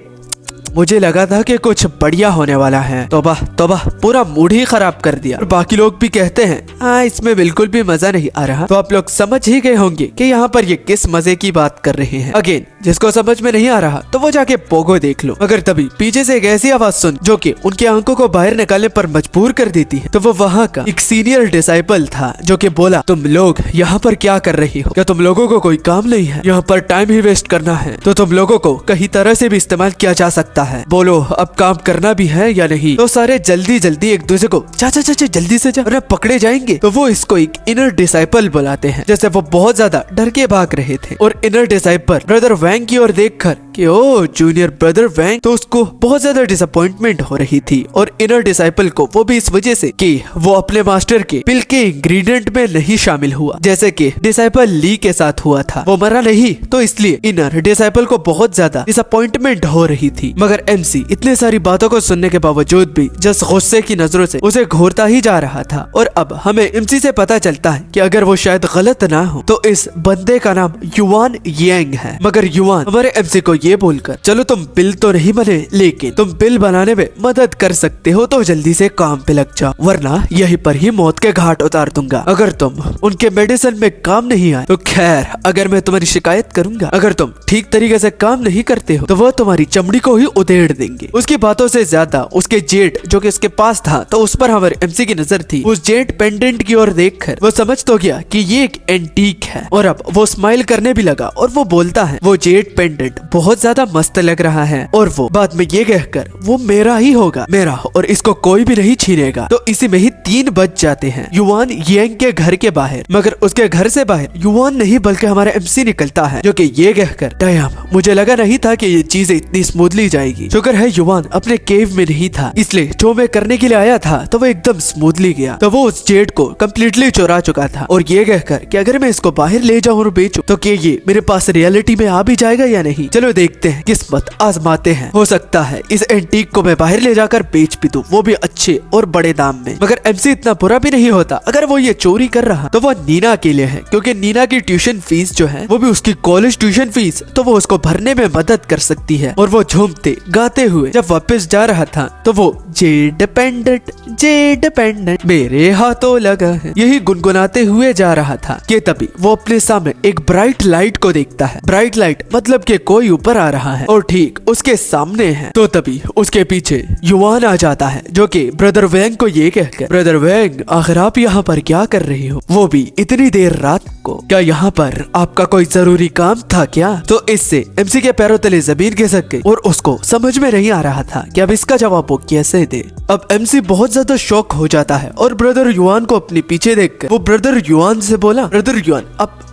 मुझे लगा था कि कुछ बढ़िया होने वाला है, तौबा तौबा, पूरा मूड ही खराब कर दिया। और बाकी लोग भी कहते हैं हाँ, इसमें बिल्कुल भी मजा नहीं आ रहा। तो आप लोग समझ ही गए होंगे कि यहाँ पर ये किस मजे की बात कर रहे हैं। अगेन, जिसको समझ में नहीं आ रहा तो वो जाके पोगो देख लो। मगर तभी पीछे से एक ऐसी आवाज सुन जो कि उनकी आंखों को बाहर निकालने पर मजबूर कर देती है। तो वो वहाँ का एक सीनियर डिसाइपल था जो कि बोला, तुम लोग यहाँ पर क्या कर रही हो? क्या तुम लोगों को कोई काम नहीं है? यहाँ पर टाइम ही वेस्ट करना है तो तुम लोगों को कहीं तरह से भी इस्तेमाल किया जा सकता है। बोलो अब काम करना भी है या नहीं? तो सारे जल्दी जल्दी एक दूसरे को चा जल्दी से जा, वरना पकड़े जाएंगे। तो वो इसको एक इनर डिसाइपल बुलाते हैं। जैसे वो बहुत ज्यादा डर के भाग रहे थे और इनर डिसाइपल ब्रदर वैंग की ओर देखकर कि ओ जूनियर ब्रदर वैंग, तो उसको बहुत ज्यादा डिसअपॉइंटमेंट हो रही थी। और इनर डिसाइपल को वो भी इस वजह से कि वो अपने मास्टर के पिल के इंग्रेडिएंट में नहीं शामिल हुआ, जैसे कि डिसाइपल ली के साथ हुआ था। वो मरा नहीं, तो इसलिए इनर डिसाइपल को बहुत ज्यादा डिसअपॉइंटमेंट हो रही थी। मगर एमसी इतने सारी बातों को सुनने के बावजूद भी जस्ट गुस्से की नजरों से उसे घूरता ही जा रहा था। और अब हमें एमसी से पता चलता है कि अगर वो शायद गलत ना हो तो इस बंदे का नाम युआन यांग है। मगर युआन हमारे एमसी को ये बोलकर, चलो तुम बिल तो नहीं बने, लेकिन तुम बिल बनाने में मदद कर सकते हो तो जल्दी से काम पे लग जाओ, वरना यहीं पर ही मौत के घाट उतार दूंगा। अगर तुम उनके मेडिसिन में काम नहीं आए तो खैर, अगर मैं तुम्हारी शिकायत करूंगा। अगर तुम ठीक तरीके से काम नहीं करते हो तो वो तुम्हारी चमड़ी को ही उधेड़ देंगे। उसकी बातों से ज्यादा उसके जेट जो कि उसके पास था, तो उस पर हमारे एमसी की नजर थी। उस जेट पेंडेंट की ओर देखकर वो समझ तो गया कि ये एक एंटीक है। और अब वो स्माइल करने भी लगा और वो बोलता है, वो जेट पेंडेंट बहुत ज्यादा मस्त लग रहा है और वो बाद में ये कहकर, वो मेरा ही होगा, मेरा, और इसको कोई भी नहीं छीनेगा। तो इसी में ही 3 बज जाते हैं युआन यांग के घर के बाहर। मगर उसके घर से बाहर युआन नहीं बल्कि हमारा एमसी निकलता है, जो कि ये कहकर, डैम, मुझे लगा नहीं था कि ये चीजें इतनी स्मूथली जाएगी। शुक्र है युआन अपने केव में नहीं था, इसलिए जो मैं करने के लिए आया था तो वो एकदम स्मूथली गया। तो वो उस जेट को कम्प्लीटली चुरा चुका था और ये कहकर कि अगर मैं इसको बाहर ले जाऊं और बेचूं तो क्या ये मेरे पास रियलिटी में आ भी जाएगा या नहीं। चलो देखते हैं, किस्मत आजमाते हैं। हो सकता है इस एंटीक को मैं बाहर ले जाकर बेच भी दूं, वो भी अच्छे और बड़े दाम में। मगर एमसी इतना बुरा भी नहीं होता। अगर वो ये चोरी कर रहा तो वो नीना के लिए है, क्योंकि नीना की ट्यूशन फीस जो है वो भी उसकी कॉलेज ट्यूशन फीस, तो वो उसको भरने में मदद कर सकती है। और वो झूमते गाते हुए जब वापस जा रहा था तो वो जेड पेंडेंट मेरे हाथों लगा है, यही गुनगुनाते हुए जा रहा था कि तभी वो अपने सामने एक ब्राइट लाइट को देखता है। ब्राइट लाइट मतलब कि कोई ऊपर नजर आ रहा है और ठीक उसके सामने है। तो तभी उसके पीछे युआन आ जाता है जो कि ब्रदर वैंग को ये कहकर, ब्रदर वैंग आखिर आप यहाँ पर क्या कर रही हो, वो भी इतनी देर रात को, क्या यहाँ पर आपका कोई जरूरी काम था क्या? तो इससे एमसी के पैरों तले जमीन खिसक गई और उसको समझ में नहीं आ रहा था कि अब इसका जवाब वो कैसे दे। अब एमसी बहुत ज्यादा शॉक हो जाता है और ब्रदर युआन को अपने पीछे देखकर वो ब्रदर युआन से बोला, ब्रदर युआन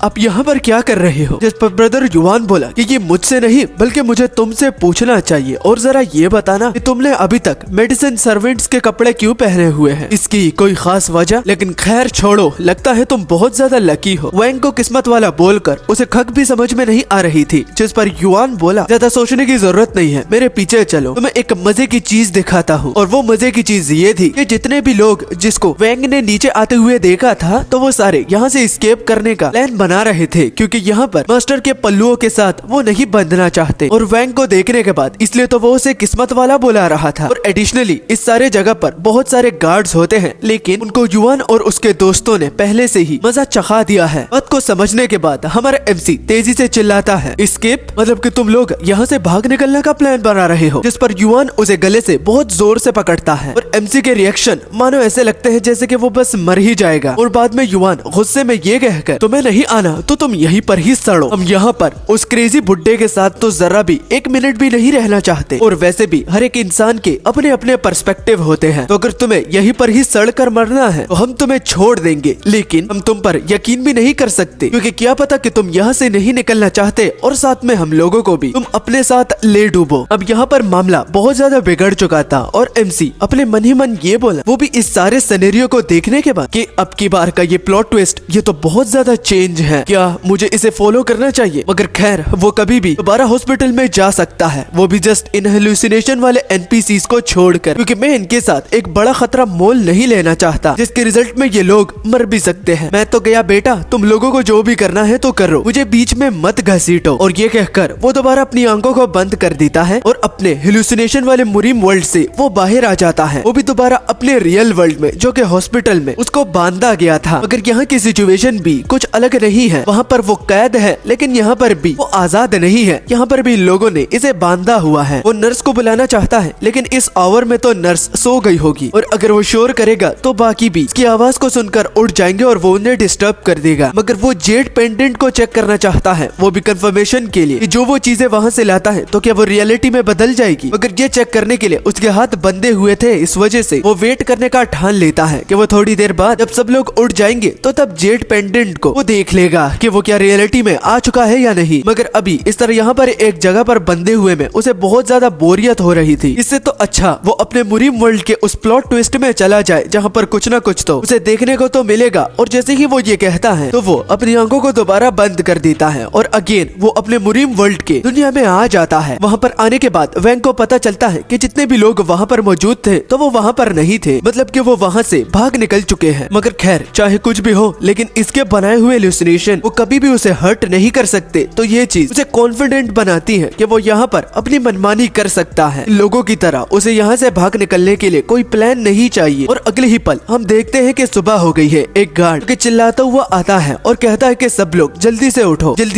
आप यहाँ पर क्या कर रहे हो? जिस पर ब्रदर युआन बोला कि ये मुझसे नहीं बल्कि मुझे तुमसे पूछना चाहिए और जरा ये बताना कि तुमने अभी तक मेडिसिन सर्वेंट्स के कपड़े क्यों पहने हुए हैं, इसकी कोई खास वजह? लेकिन खैर छोड़ो, लगता है तुम बहुत ज्यादा लकी हो। वैंग को किस्मत वाला बोलकर उसे खक भी समझ में नहीं आ रही थी, जिस पर युआन बोला, ज्यादा सोचने की जरूरत नहीं है, मेरे पीछे चलो, तुम्हें एक मजे की चीज दिखाता हूँ। और वो मजे की चीज ये थी कि जितने भी लोग जिसको वैंग ने नीचे आते हुए देखा था तो वो सारे यहाँ से एस्केप करने का प्लान बना रहे थे, क्योंकि यहाँ पर मास्टर के पल्लुओं के साथ वो नहीं बंधना चाहते। और वैंग को देखने के बाद इसलिए तो वो उसे किस्मत वाला बुला रहा था। और एडिशनली इस सारे जगह पर बहुत सारे गार्ड्स होते हैं, लेकिन उनको युआन और उसके दोस्तों ने पहले से ही मजा चखा दिया है। बात को समझने के बाद हमारा एमसी तेजी से चिल्लाता है, एस्केप मतलब कि तुम लोग यहाँ से भाग निकलने का प्लान बना रहे हो? जिस पर युआन उसे गले से बहुत जोर से पकड़ता है और एमसी के रिएक्शन मानो ऐसे लगते हैं जैसे कि वो बस मर ही जाएगा। और बाद में युआन गुस्से में ये कहकर, तुम्हें नहीं आना तो तुम यहीं पर ही सड़ो, हम यहाँ पर उस क्रेजी बुड्ढे के साथ तो जरा भी एक मिनट भी नहीं रहना चाहते। और वैसे भी हर एक इंसान के अपने अपने पर्सपेक्टिव होते हैं, तो अगर तुम्हें यहीं पर ही सड़ कर मरना है तो हम तुम्हें छोड़ देंगे, लेकिन हम तुम पर यकीन भी नहीं कर सकते, क्योंकि क्या पता कि तुम यहाँ से नहीं निकलना चाहते और साथ में हम लोगों को भी तुम अपने साथ ले डूबो। अब यहाँ पर मामला बहुत ज्यादा बिगड़ चुका था और एमसी अपने मन ही मन ये बोला, वो भी इस सारे सिनेरियो को देखने के बाद, कि अब की बार का ये प्लॉट ट्विस्ट ये तो बहुत ज्यादा चेंज है, क्या मुझे इसे फॉलो करना चाहिए? मगर खैर वो कभी भी दोबारा हॉस्पिटल में जा सकता है, वो भी जस्ट इन हेलुसिनेशन वाले एनपीसीज को छोड़कर, क्योंकि मैं इनके साथ एक बड़ा खतरा मोल नहीं लेना चाहता जिसके रिजल्ट में ये लोग मर भी सकते हैं। मैं तो गया बेटा, तुम लोगों को जो भी करना है तो करो, मुझे बीच में मत घसीटो। और ये कहकर वो दोबारा अपनी आंखों को बंद कर देता है और अपने हेलुसिनेशन वाले मुरीम वर्ल्ड से वो बाहर आ जाता है, वो भी दोबारा अपने रियल वर्ल्ड में, जो कि हॉस्पिटल में उसको बांधा गया था। मगर यहाँ की सिचुएशन भी कुछ अलग नहीं है, वहाँ पर वो कैद है लेकिन यहाँ पर भी वो आजाद नहीं है, यहाँ पर भी लोगों ने इसे बांधा हुआ है। वो नर्स को बुलाना चाहता है लेकिन इस आवर में तो नर्स सो गई होगी, और अगर वो शोर करेगा तो बाकी भी इसकी आवाज को सुनकर उठ जाएंगे और वो उन्हें डिस्टर्ब कर देगा। मगर वो जेड पेंडेंट को चेक करना चाहता है, वो भी कंफर्मेशन के लिए कि जो वो चीजें वहाँ से लाता है तो क्या वो रियलिटी में बदल जाएगी। मगर ये चेक करने के लिए उसके हाथ बंधे हुए थे, इस वजह से वो वेट करने का ठान लेता है कि वो थोड़ी देर बाद जब सब लोग उठ जाएंगे तो तब जेड पेंडेंट को वो देख लेगा कि वो क्या रियलिटी में आ चुका है या नहीं। मगर अभी इस तरह यहाँ पर एक जगह पर बंधे हुए में उसे बहुत ज्यादा बोरियत हो रही थी। इससे तो अच्छा वो अपने मुरीम वर्ल्ड के उस प्लॉट ट्विस्ट में चला जाए जहाँ पर कुछ ना कुछ तो उसे देखने को तो मिलेगा। और जैसे ही वो ये कहता है तो वो अपनी आंखों को दोबारा बंद कर देता है और अगेन वो अपने मुरीम वर्ल्ड के दुनिया में आ जाता है। वहाँ पर आने के बाद वैंग को पता चलता है कि जितने भी लोग वहाँ पर मौजूद थे तो वो वहाँ पर नहीं थे, मतलब कि वो वहाँ से भाग निकल चुके हैं। मगर खैर चाहे कुछ भी हो, लेकिन इसके बनाए हुए हेलुसिनेशन वो कभी भी उसे हर्ट नहीं कर सकते, तो ये चीज उसे कॉन्फिडेंट बनाती है कि वो यहाँ पर अपनी मनमानी कर सकता है। लोगों की तरह उसे यहाँ से भाग निकलने के लिए कोई प्लान नहीं चाहिए। और अगले ही पल हम देखते हैं कि सुबह हो गई है। एक गार्ड के चिल्लाता हुआ आता है और कहता है कि सब लोग जल्दी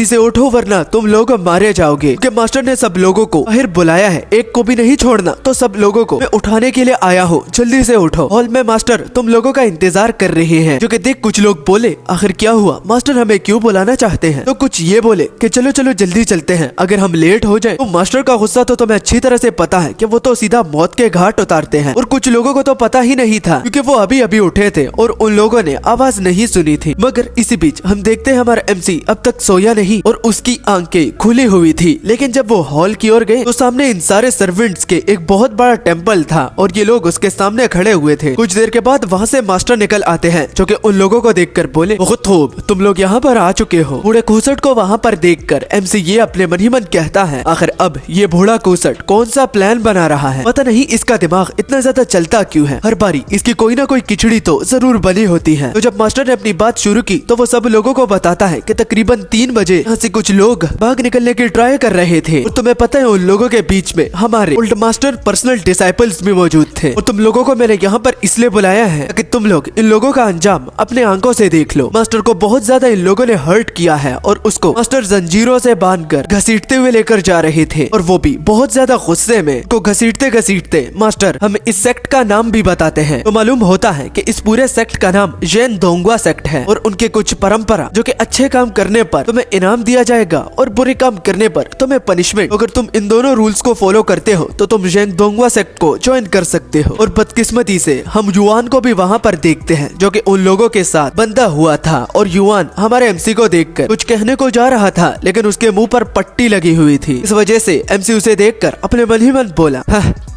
से उठो वरना तुम लोग मारे जाओगे, क्योंकि मास्टर ने सब लोगों को बाहर बुलाया है, एक को भी नहीं छोड़ना। तो सब लोगों को मैं उठाने के लिए आया हूँ, जल्दी से उठो। हॉल में मास्टर तुम लोगों का इंतजार कर रहे हैं। जो कि देख कुछ लोग बोले, आखिर क्या हुआ, मास्टर हमें क्यों बुलाना चाहते हैं? तो कुछ ये बोले कि चलो चलो जल्दी चलते हैं, अगर हम लेट हो जाए तो मास्टर का गुस्सा तो तुम्हें अच्छी तरह से पता है कि वो तो सीधा मौत के घाट उतारते हैं। और कुछ लोगों को तो पता ही नहीं था, क्योंकि वो अभी अभी उठे थे और उन लोगों ने आवाज नहीं सुनी थी। मगर इसी बीच हम देखते हैं हमारा एमसी अब तक सोया नहीं और उसकी आंखें खुली हुई थी। लेकिन जब वो हॉल की ओर गए तो सामने इन सारे सर्वेंट्स के एक बहुत बड़ा टेम्पल था और ये लोग उसके सामने खड़े हुए थे। कुछ देर के बाद वहाँ से मास्टर निकल आते हैं, जो कि उन लोगों को देखकर बोले, बहुत खूब, तुम लोग यहाँ पर आ चुके हो। बूढ़े खूसट को वहाँ पर देखकर एमसी ये अपने मन ही मन कहता है, आखिर अब ये बूढ़ा खूसट कौन सा प्लान बना रहा है, पता नहीं इसका दिमाग इतना ज्यादा चलता क्यों है, हर बारी इसकी कोई ना कोई खिचड़ी तो जरूर बनी होती है। तो जब मास्टर ने अपनी बात शुरू की तो वो सब लोगों को बताता है कि तकरीबन 3 बजे यहाँ से कुछ लोग भाग निकलने की ट्राई कर रहे थे और तुम्हें पता है उन लोगों के बीच में हमारे ओल्ड मास्टर पर्सनल डिसाइपल्स भी मौजूद थे। और तुम लोगों को मैंने यहाँ पर इसलिए बुलाया है कि तुम लोग इन लोगों का अंजाम अपने आंखों से देख लो। मास्टर को बहुत ज्यादा इन लोगों ने हर्ट किया है और उसको मास्टर जंजीरों से बांधकर फेंकते हुए लेकर जा रहे थे और वो भी बहुत ज्यादा गुस्से में को घसीटते घसीटते मास्टर हमें इस सेक्ट का नाम भी बताते हैं। तो मालूम होता है कि इस पूरे सेक्ट का नाम जैन दोंगवा सेक्ट है और उनके कुछ परंपरा जो कि अच्छे काम करने पर तुम्हें इनाम दिया जाएगा और बुरे काम करने पर तुम्हें पनिशमेंट। अगर तुम इन दोनों रूल्स को फॉलो करते हो तो तुम जैन दोंगवा सेक्ट को ज्वाइन कर सकते हो। और बदकिस्मती से हम युवान को भी वहाँ पर देखते हैं जो कि उन लोगों के साथ बंधा हुआ था और युवान हमारे एमसी को देखकर कुछ कहने को जा रहा था लेकिन उसके मुंह पर पट्टी लगी हुई थी। इस वजह से एमसी उसे देखकर अपने मन ही मन बोला,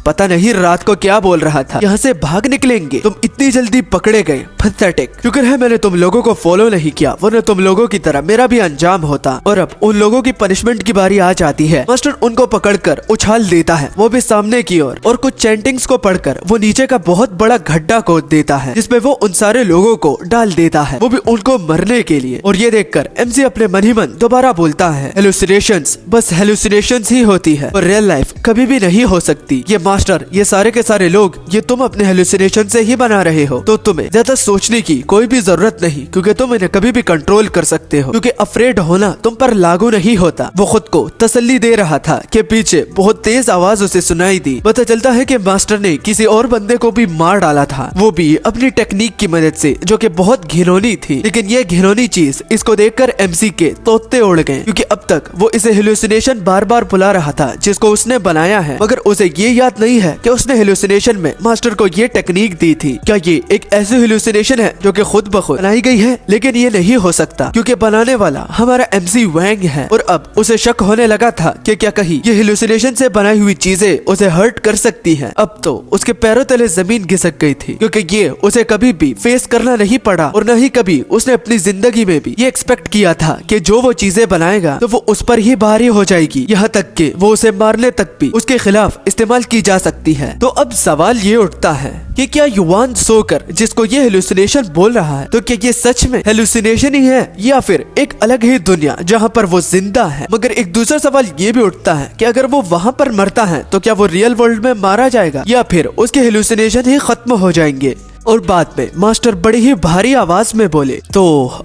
पता नहीं रात को क्या बोल रहा था, यहाँ से भाग निकलेंगे, तुम इतनी जल्दी पकड़े गए, पैथेटिक। शुक्र है मैंने तुम लोगों को फॉलो नहीं किया वरना तुम लोगों की तरह मेरा भी अंजाम होता। और अब उन लोगों की पनिशमेंट की बारी आ जाती है। मास्टर उनको पकड़कर उछाल देता है, वो भी सामने की ओर, और कुछ चैंटिंग्स को पढ़कर वो नीचे का बहुत बड़ा गड्ढा खोद देता है जिसमें वो उन सारे लोगों को डाल देता है, वो भी उनको मरने के लिए। और ये देखकर एमसी अपने मन ही मन दोबारा बोलता है, हेलुसिनेशंस बस हेलुसिनेशंस ही होती है और रियल लाइफ कभी भी नहीं हो सकती। ये मास्टर, ये सारे के सारे लोग, ये तुम अपने हेलुसिनेशन से ही बना रहे हो, तो तुम्हें ज्यादा सोचने की कोई भी जरूरत नहीं क्योंकि तुम इन्हें कभी भी कंट्रोल कर सकते हो, क्योंकि अफ्रेड होना तुम पर लागू नहीं होता। वो खुद को तसल्ली दे रहा था कि पीछे बहुत तेज आवाज उसे सुनाई दी। पता चलता है कि मास्टर ने किसी और बंदे को भी मार डाला था, वो भी अपनी टेक्निक की मदद से जो कि बहुत घिनौनी थी। लेकिन ये घिनौनी चीज इसको देखकर एमसी के तोते उड़ गए क्योंकि अब तक वो इसे हेलुसिनेशन बार बार बुला रहा था जिसको उसने बनाया है, मगर उसे ये याद नहीं है कि उसने हेलुसिनेशन में मास्टर को ये टेक्निक दी थी। क्या ये एक ऐसी हेलुसिनेशन है जो कि खुद ब खुद बनाई गई है? लेकिन ये नहीं हो सकता क्योंकि बनाने वाला हमारा एमसी वैंग है। और अब उसे शक होने लगा था कि क्या कहीं ये हेलुसिनेशन से बनाई हुई चीजें उसे हर्ट कर सकती हैं। अब तो उसके पैरों तले जमीन घिसक गई थी क्योंकि ये उसे कभी भी फेस करना नहीं पड़ा और न ही कभी उसने अपनी जिंदगी में भी ये एक्सपेक्ट किया था कि जो वो चीजें बनाएगा तो वो उस पर ही भारी हो जाएगी, यहाँ तक कि वो उसे मारने तक भी उसके खिलाफ इस्तेमाल की जा सकती है। तो अब सवाल ये उठता है कि क्या युवान सोकर जिसको ये हेलुसिनेशन बोल रहा है, तो क्या ये सच में हेलुसिनेशन ही है या फिर एक अलग ही दुनिया जहाँ पर वो जिंदा है? मगर एक दूसरा सवाल ये भी उठता है कि अगर वो वहाँ पर मरता है तो क्या वो रियल वर्ल्ड में मारा जाएगा या फिर उसके हेलुसिनेशन ही खत्म हो जाएंगे? और बाद में मास्टर बड़ी ही भारी आवाज में बोले, तो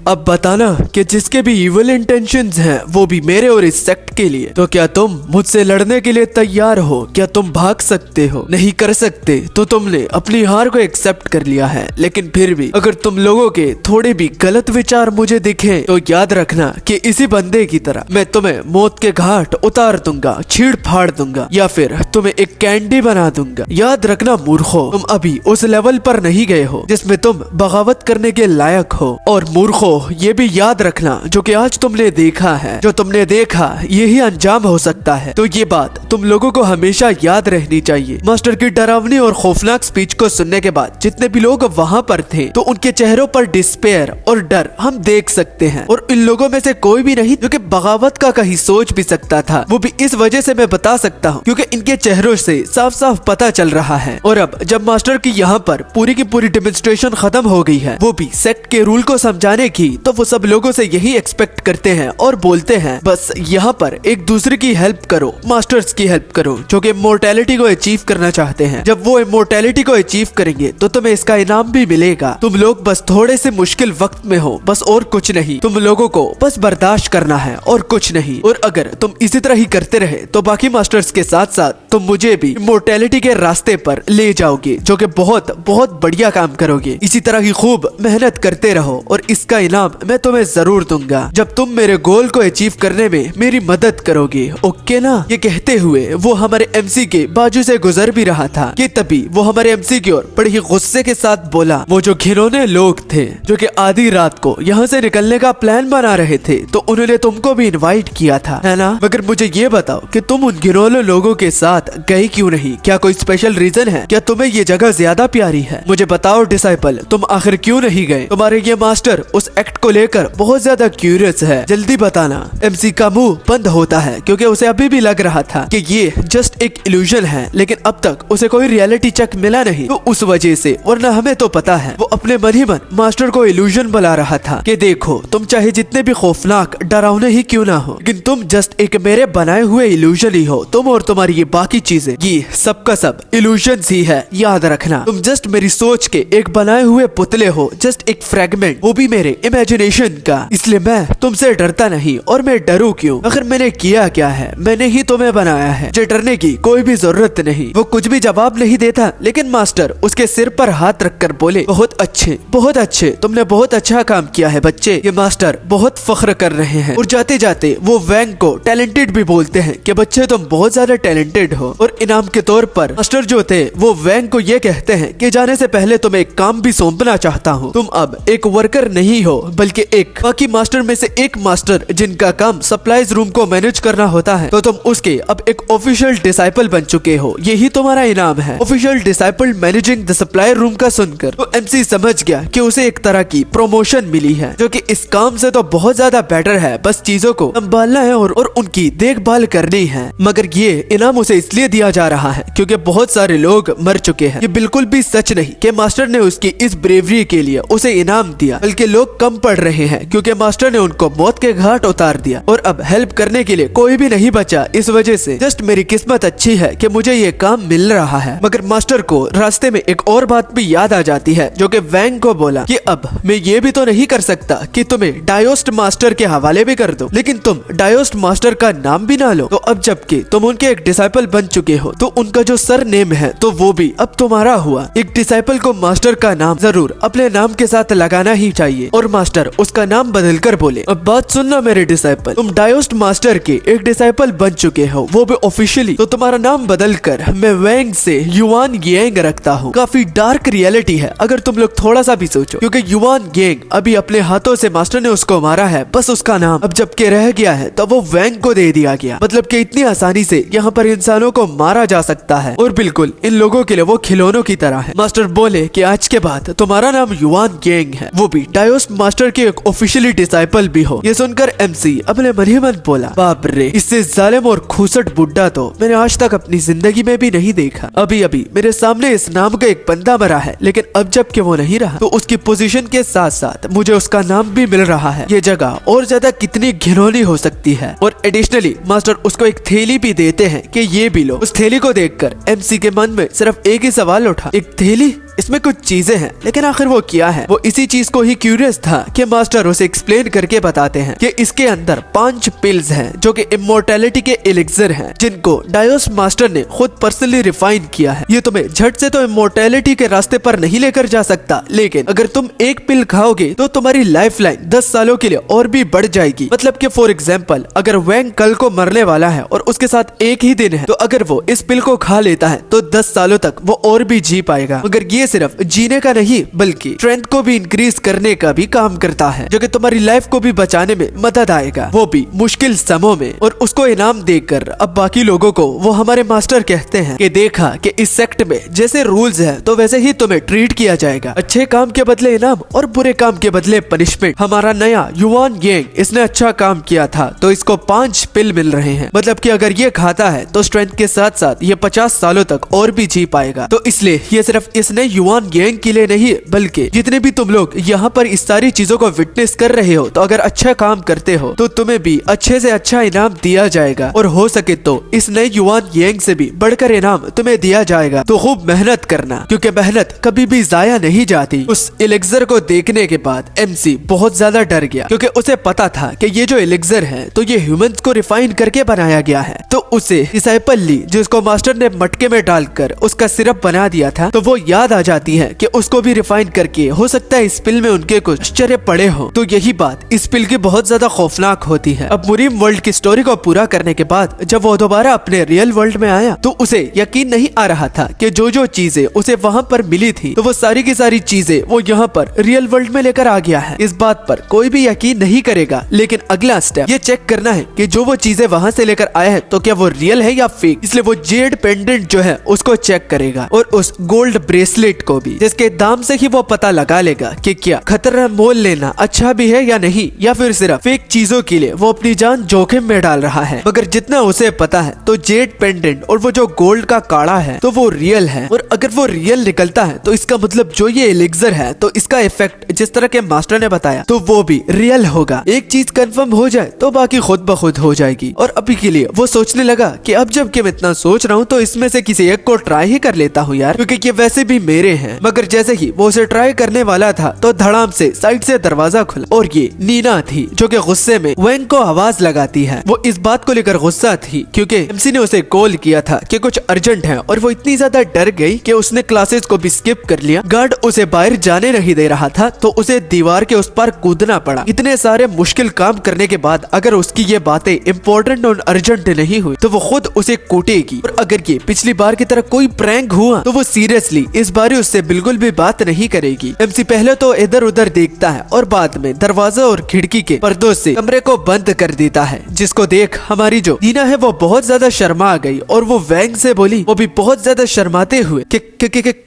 अब बताना कि जिसके भी इविल इंटेंशंस हैं वो भी मेरे और इस सेक्ट के लिए, तो क्या तुम मुझसे लड़ने के लिए तैयार हो? क्या तुम भाग सकते हो? नहीं कर सकते तो तुमने अपनी हार को एक्सेप्ट कर लिया है। लेकिन फिर भी अगर तुम लोगों के थोड़े भी गलत विचार मुझे दिखे तो याद रखना कि इसी बंदे की तरह मैं तुम्हें मौत के घाट उतार दूंगा, छीड़ फाड़ दूंगा या फिर तुम्हें एक कैंडी बना दूंगा। याद रखना मूर्खो, तुम अभी उस लेवल पर नहीं गए हो जिसमें तुम बगावत करने के लायक हो। और मूर्खो, ये भी याद रखना जो कि आज तुमने देखा है, जो तुमने देखा यही अंजाम हो सकता है। तो ये बात तुम लोगों को हमेशा याद रहनी चाहिए। मास्टर की डरावनी और खौफनाक स्पीच को सुनने के बाद जितने भी लोग वहाँ पर थे तो उनके चेहरों पर डिस्पेयर और डर हम देख सकते हैं। और इन लोगों में से कोई भी नहीं जो कि बगावत का कहीं सोच भी सकता था, वो भी इस वजह से मैं बता सकता हूँ क्योंकि इनके चेहरों से साफ साफ पता चल रहा है। और अब जब मास्टर की यहाँ पर पूरी की पूरी डेमोन्स्ट्रेशन खत्म हो गई है, वो भी सेक्ट के रूल को समझाने की, तो वो सब लोगों से यही एक्सपेक्ट करते हैं और बोलते हैं बस यहाँ पर एक दूसरे की हेल्प करो, मास्टर्स की हेल्प करो जो कि इमोर्टैलिटी को अचीव करना चाहते हैं। जब वो इमोर्टैलिटी को अचीव करेंगे तो तुम्हें इसका इनाम भी मिलेगा। तुम लोग बस थोड़े से मुश्किल वक्त में हो, बस और कुछ नहीं। तुम लोगों को बस बर्दाश्त करना है और कुछ नहीं। और अगर तुम इसी तरह ही करते रहे तो बाकी मास्टर्स के साथ साथ तुम मुझे भी इमोर्टैलिटी के रास्ते पर ले जाओगे जो कि बहुत बहुत बढ़िया काम करोगे। इसी तरह ही खूब मेहनत करते रहो और इसका इनाम मैं तुम्हें जरूर दूंगा जब तुम मेरे गोल को अचीव करने में मेरी मदद करोगे, ओके ना? ये कहते हुए वो हमारे एमसी के बाजू से गुजर भी रहा था कि तभी वो हमारे एमसी की ओर बड़े ही गुस्से के साथ बोला, वो जो घिनौने लोग थे जो कि आधी रात को यहाँ से निकलने का प्लान बना रहे थे तो उन्होंने तुमको भी इनवाइट किया था, है ना? मगर मुझे ये बताओ कि तुम उन घिनौने लोगों के साथ गए क्यों नहीं? क्या कोई स्पेशल रीजन है? क्या तुम्हें ये जगह ज्यादा प्यारी है? मुझे बताओ डिसाइपल, तुम आखिर क्यों नहीं गए? तुम्हारे ये मास्टर उस एक्ट को लेकर बहुत ज्यादा क्यूरियस है, जल्दी बताना। एमसी का मुंह बंद होता है क्योंकि उसे अभी भी लग रहा था कि ये जस्ट एक इल्यूजन है, लेकिन अब तक उसे कोई रियलिटी चेक मिला नहीं तो उस वजह से, वरना हमें तो पता है वो अपने मन ही मन मास्टर को इल्यूजन बुला रहा था कि देखो तुम चाहे जितने भी खौफनाक डरावने ही क्यों ना हो, लेकिन तुम जस्ट एक मेरे बनाए हुए इल्यूजन ही हो। तुम और तुम्हारी ये बाकी चीजें, ये सब का सब इल्यूजन ही है, याद रखना। तुम जस्ट मेरी सोच सोच के एक बनाए हुए पुतले हो, जस्ट एक फ्रेगमेंट, वो भी मेरे इमेजिनेशन का। इसलिए मैं तुमसे डरता नहीं, और मैं डरूं क्यों? आखिर मैंने किया क्या है? मैंने ही तुम्हें बनाया है, मुझे डरने की कोई भी जरूरत नहीं। वो कुछ भी जवाब नहीं देता, लेकिन मास्टर उसके सिर पर हाथ रखकर बोले, बहुत अच्छे, तुमने बहुत अच्छा काम किया है बच्चे। ये मास्टर बहुत फख्र कर रहे हैं, और जाते जाते वो वैंग को टैलेंटेड भी बोलते हैं कि बच्चे तुम बहुत ज्यादा टैलेंटेड हो। और इनाम के तौर पर मास्टर जो थे वो वैंग को ये कहते हैं कि जाने से पहले तुम्हें एक काम भी सौंपना चाहता हूँ। तुम अब एक वर्कर नहीं हो, बल्कि एक बाकी मास्टर में से एक मास्टर जिनका काम सप्लाईज रूम को मैनेज करना होता है। तो तुम उसके अब एक ऑफिशियल डिसाइपल बन चुके हो, यही तुम्हारा इनाम है। Official disciple managing the supply room का सुनकर तो एमसी समझ गया कि उसे एक तरह की प्रमोशन मिली है, जो कि इस काम से तो बहुत ज्यादा बेटर है। बस चीजों को संभालना है और उनकी देखभाल करनी है। मगर ये इनाम उसे इसलिए दिया जा रहा है क्योंकि बहुत सारे लोग मर चुके हैं। ये बिल्कुल भी सच नहीं कि मास्टर ने उसकी इस ब्रेवरी के लिए उसे इनाम दिया, बल्कि लोग कम पड़ रहे हैं क्योंकि मास्टर ने उनको मौत के घाट उतार दिया और अब हेल्प करने के लिए कोई भी नहीं बचा। इस वजह से जस्ट मेरी किस्मत अच्छी है कि मुझे ये काम मिल रहा है। मगर मास्टर को रास्ते में एक और बात भी याद आ जाती है, जो कि वैंग को बोला कि अब मैं ये भी तो नहीं कर सकता कि तुम्हें डायोस्ट मास्टर के हवाले भी कर दो, लेकिन तुम डायोस्ट मास्टर का नाम भी ना लो। तो अब जबकि तुम उनके एक डिसाइपल बन चुके हो, तो उनका जो सर नेम है तो वो भी अब तुम्हारा हुआ। एक डिसाइपल को मास्टर का नाम जरूर अपने नाम के साथ लगाना ही चाहिए। और मास्टर उसका नाम बदल कर बोले, अब बात सुनना मेरे डिसाइपल, तुम डायोस्ट मास्टर के एक डिसाइपल बन चुके हो, वो भी ऑफिशियली। तो तुम्हारा नाम बदल कर मैं वैंग से युआन येंग रखता हूँ। काफी डार्क रियलिटी है अगर तुम लोग थोड़ा सा भी सोचो, क्योंकि युआन येंग अभी अपने हाथों से मास्टर ने उसको मारा है। बस उसका नाम अब जबकि रह गया है तो वो वैंग को दे दिया गया। मतलब कि इतनी आसानी से यहाँ पर इंसानों को मारा जा सकता है, और बिल्कुल इन लोगों के लिए वो खिलौनों की तरह है। मास्टर बोले कि आज के बाद तुम्हारा नाम युआन येंग है, वो भी डायोस्ट मास्टर के एक ऑफिशियली डिसाइपल भी हो। ये सुनकर एमसी अपने मन ही मन बोला, बाप रे, इससे जालिम और खूसट बुड्ढा तो मैंने आज तक अपनी जिंदगी में भी नहीं देखा। अभी अभी मेरे सामने इस नाम का एक बंदा मरा है, लेकिन अब जबकि वो नहीं रहा तो उसकी पोजीशन के साथ साथ मुझे उसका नाम भी मिल रहा है। ये जगह और ज्यादा कितनी घिनौनी हो सकती है। और एडिशनली मास्टर उसको एक थैली भी देते हैं कि ये भी लो। उस थैली को देखकर एमसी के मन में सिर्फ एक ही सवाल उठा, एक थैली, इसमें कुछ चीजें हैं, लेकिन आखिर वो क्या है? वो इसी चीज को ही क्यूरियस था कि मास्टर उसे एक्सप्लेन करके बताते हैं कि इसके अंदर 5 पिल्स हैं, जो कि इमोर्टैलिटी के एलिक्सर हैं, जिनको डायोस मास्टर ने खुद पर्सनली रिफाइन किया है। ये तुम्हें झट से तो इमोर्टैलिटी के रास्ते पर नहीं लेकर जा सकता, लेकिन अगर तुम एक पिल खाओगे तो तुम्हारी लाइफ लाइन 10 सालों के लिए और भी बढ़ जाएगी। मतलब कि फॉर एग्जाम्पल, अगर वैंग कल को मरने वाला है और उसके साथ एक ही दिन है, तो अगर वो इस पिल को खा लेता है तो 10 सालों तक वो और भी जी पाएगा। मगर ये सिर्फ जीने का नहीं, बल्कि स्ट्रेंथ को भी इंक्रीज करने का भी काम करता है, जो कि तुम्हारी लाइफ को भी बचाने में मदद आएगा, वो भी मुश्किल समयों में। और उसको इनाम देकर अब बाकी लोगों को वो हमारे मास्टर कहते हैं कि देखा कि इस सेक्ट में जैसे रूल्स है तो वैसे ही तुम्हें ट्रीट किया जाएगा। अच्छे काम के बदले इनाम और बुरे काम के बदले पनिशमेंट। हमारा नया युआन येंग, इसने अच्छा काम किया था तो इसको 5 पिल मिल रहे हैं। मतलब कि अगर ये खाता है तो स्ट्रेंथ के साथ साथ ये 50 सालों तक और भी जी पाएगा। तो इसलिए ये सिर्फ इसने युआन येंग के लिए नहीं, बल्कि जितने भी तुम लोग यहाँ पर इस सारी चीजों को विटनेस कर रहे हो, तो अगर अच्छा काम करते हो तो तुम्हें भी अच्छे से अच्छा इनाम दिया जाएगा। और हो सके तो इस नए युआन येंग से भी बढ़कर इनाम तुम्हें दिया जाएगा। तो खूब मेहनत करना, क्योंकि मेहनत कभी भी जाया नहीं जाती। उस एलिक्सर को देखने के बाद एमसी बहुत ज्यादा डर गया, क्योंकि उसे पता था कि ये जो एलिक्सर है तो ये ह्यूमंस को रिफाइन करके बनाया गया है। तो उसे डिसाइपल ली, जिसको मास्टर ने मटके में डालकर उसका सिरप बना दिया था, तो वो याद आ जाती है कि उसको भी रिफाइन करके हो सकता है इस पिल में उनके कुछ आश्चर्य पड़े हो। तो यही बात इस पिल की बहुत ज्यादा खौफनाक होती है। अब मुरीम वर्ल्ड की स्टोरी को पूरा करने के बाद जब वो दोबारा अपने रियल वर्ल्ड में आया तो उसे यकीन नहीं आ रहा था कि जो जो चीजें उसे वहाँ पर मिली थी तो वो सारी की सारी चीजें वो यहाँ पर रियल वर्ल्ड में लेकर आ गया है। इस बात पर कोई भी यकीन नहीं करेगा, लेकिन अगला स्टेप ये चेक करना है कि जो वो चीजें वहाँ से लेकर आया है तो क्या वो रियल है या फेक। इसलिए वो जेड पेंडेंट जो है उसको चेक करेगा और उस गोल्ड ब्रेसलेट को भी, जिसके दाम से ही वो पता लगा लेगा कि क्या खतरा मोल लेना अच्छा भी है या नहीं, या फिर सिर्फ फेक चीजों के लिए वो अपनी जान जोखिम में डाल रहा है। मगर जितना उसे पता है तो जेड पेंडेंट और वो जो गोल्ड का काड़ा है तो वो रियल है, और अगर वो रियल निकलता है तो इसका मतलब जो ये एलिक्सर है तो इसका इफेक्ट जिस तरह के मास्टर ने बताया तो वो भी रियल होगा। एक चीज कंफर्म हो जाए तो बाकी खुद ब खुद हो जाएगी। और अभी के लिए वो सोचने लगा कि अब जब कि मैं इतना सोच रहा हूँ तो इसमें से किसी एक को ट्राई ही कर लेता हूँ यार, क्योंकि ये वैसे भी मेरे रहे हैं। मगर जैसे ही वो उसे ट्राई करने वाला था तो धड़ाम से साइड से दरवाजा खुला और ये नीना थी जो कि गुस्से में वैंग को आवाज लगाती है। वो इस बात को लेकर गुस्सा थी क्योंकि एमसी ने उसे कॉल किया था कि कुछ अर्जेंट है और वो इतनी ज्यादा डर गई कि उसने क्लासेस को भी स्किप कर लिया। गार्ड उसे बाहर जाने नहीं दे रहा था तो उसे दीवार के उस पार कूदना पड़ा। इतने सारे मुश्किल काम करने के बाद अगर उसकी ये बातें इम्पोर्टेंट और अर्जेंट नहीं हुई तो वो खुद उसे कूटेगी, और अगर ये पिछली बार की तरह कोई प्रैंक हुआ तो वो सीरियसली इस बार उससे बिल्कुल भी बात नहीं करेगी। एमसी पहले तो इधर उधर देखता है और बाद में दरवाजा और खिड़की के पर्दों से कमरे को बंद कर देता है, जिसको देख हमारी जो नीना है वो बहुत ज्यादा शर्मा गई और वो वैंग से बोली, वो भी बहुत ज्यादा शर्माते हुए कि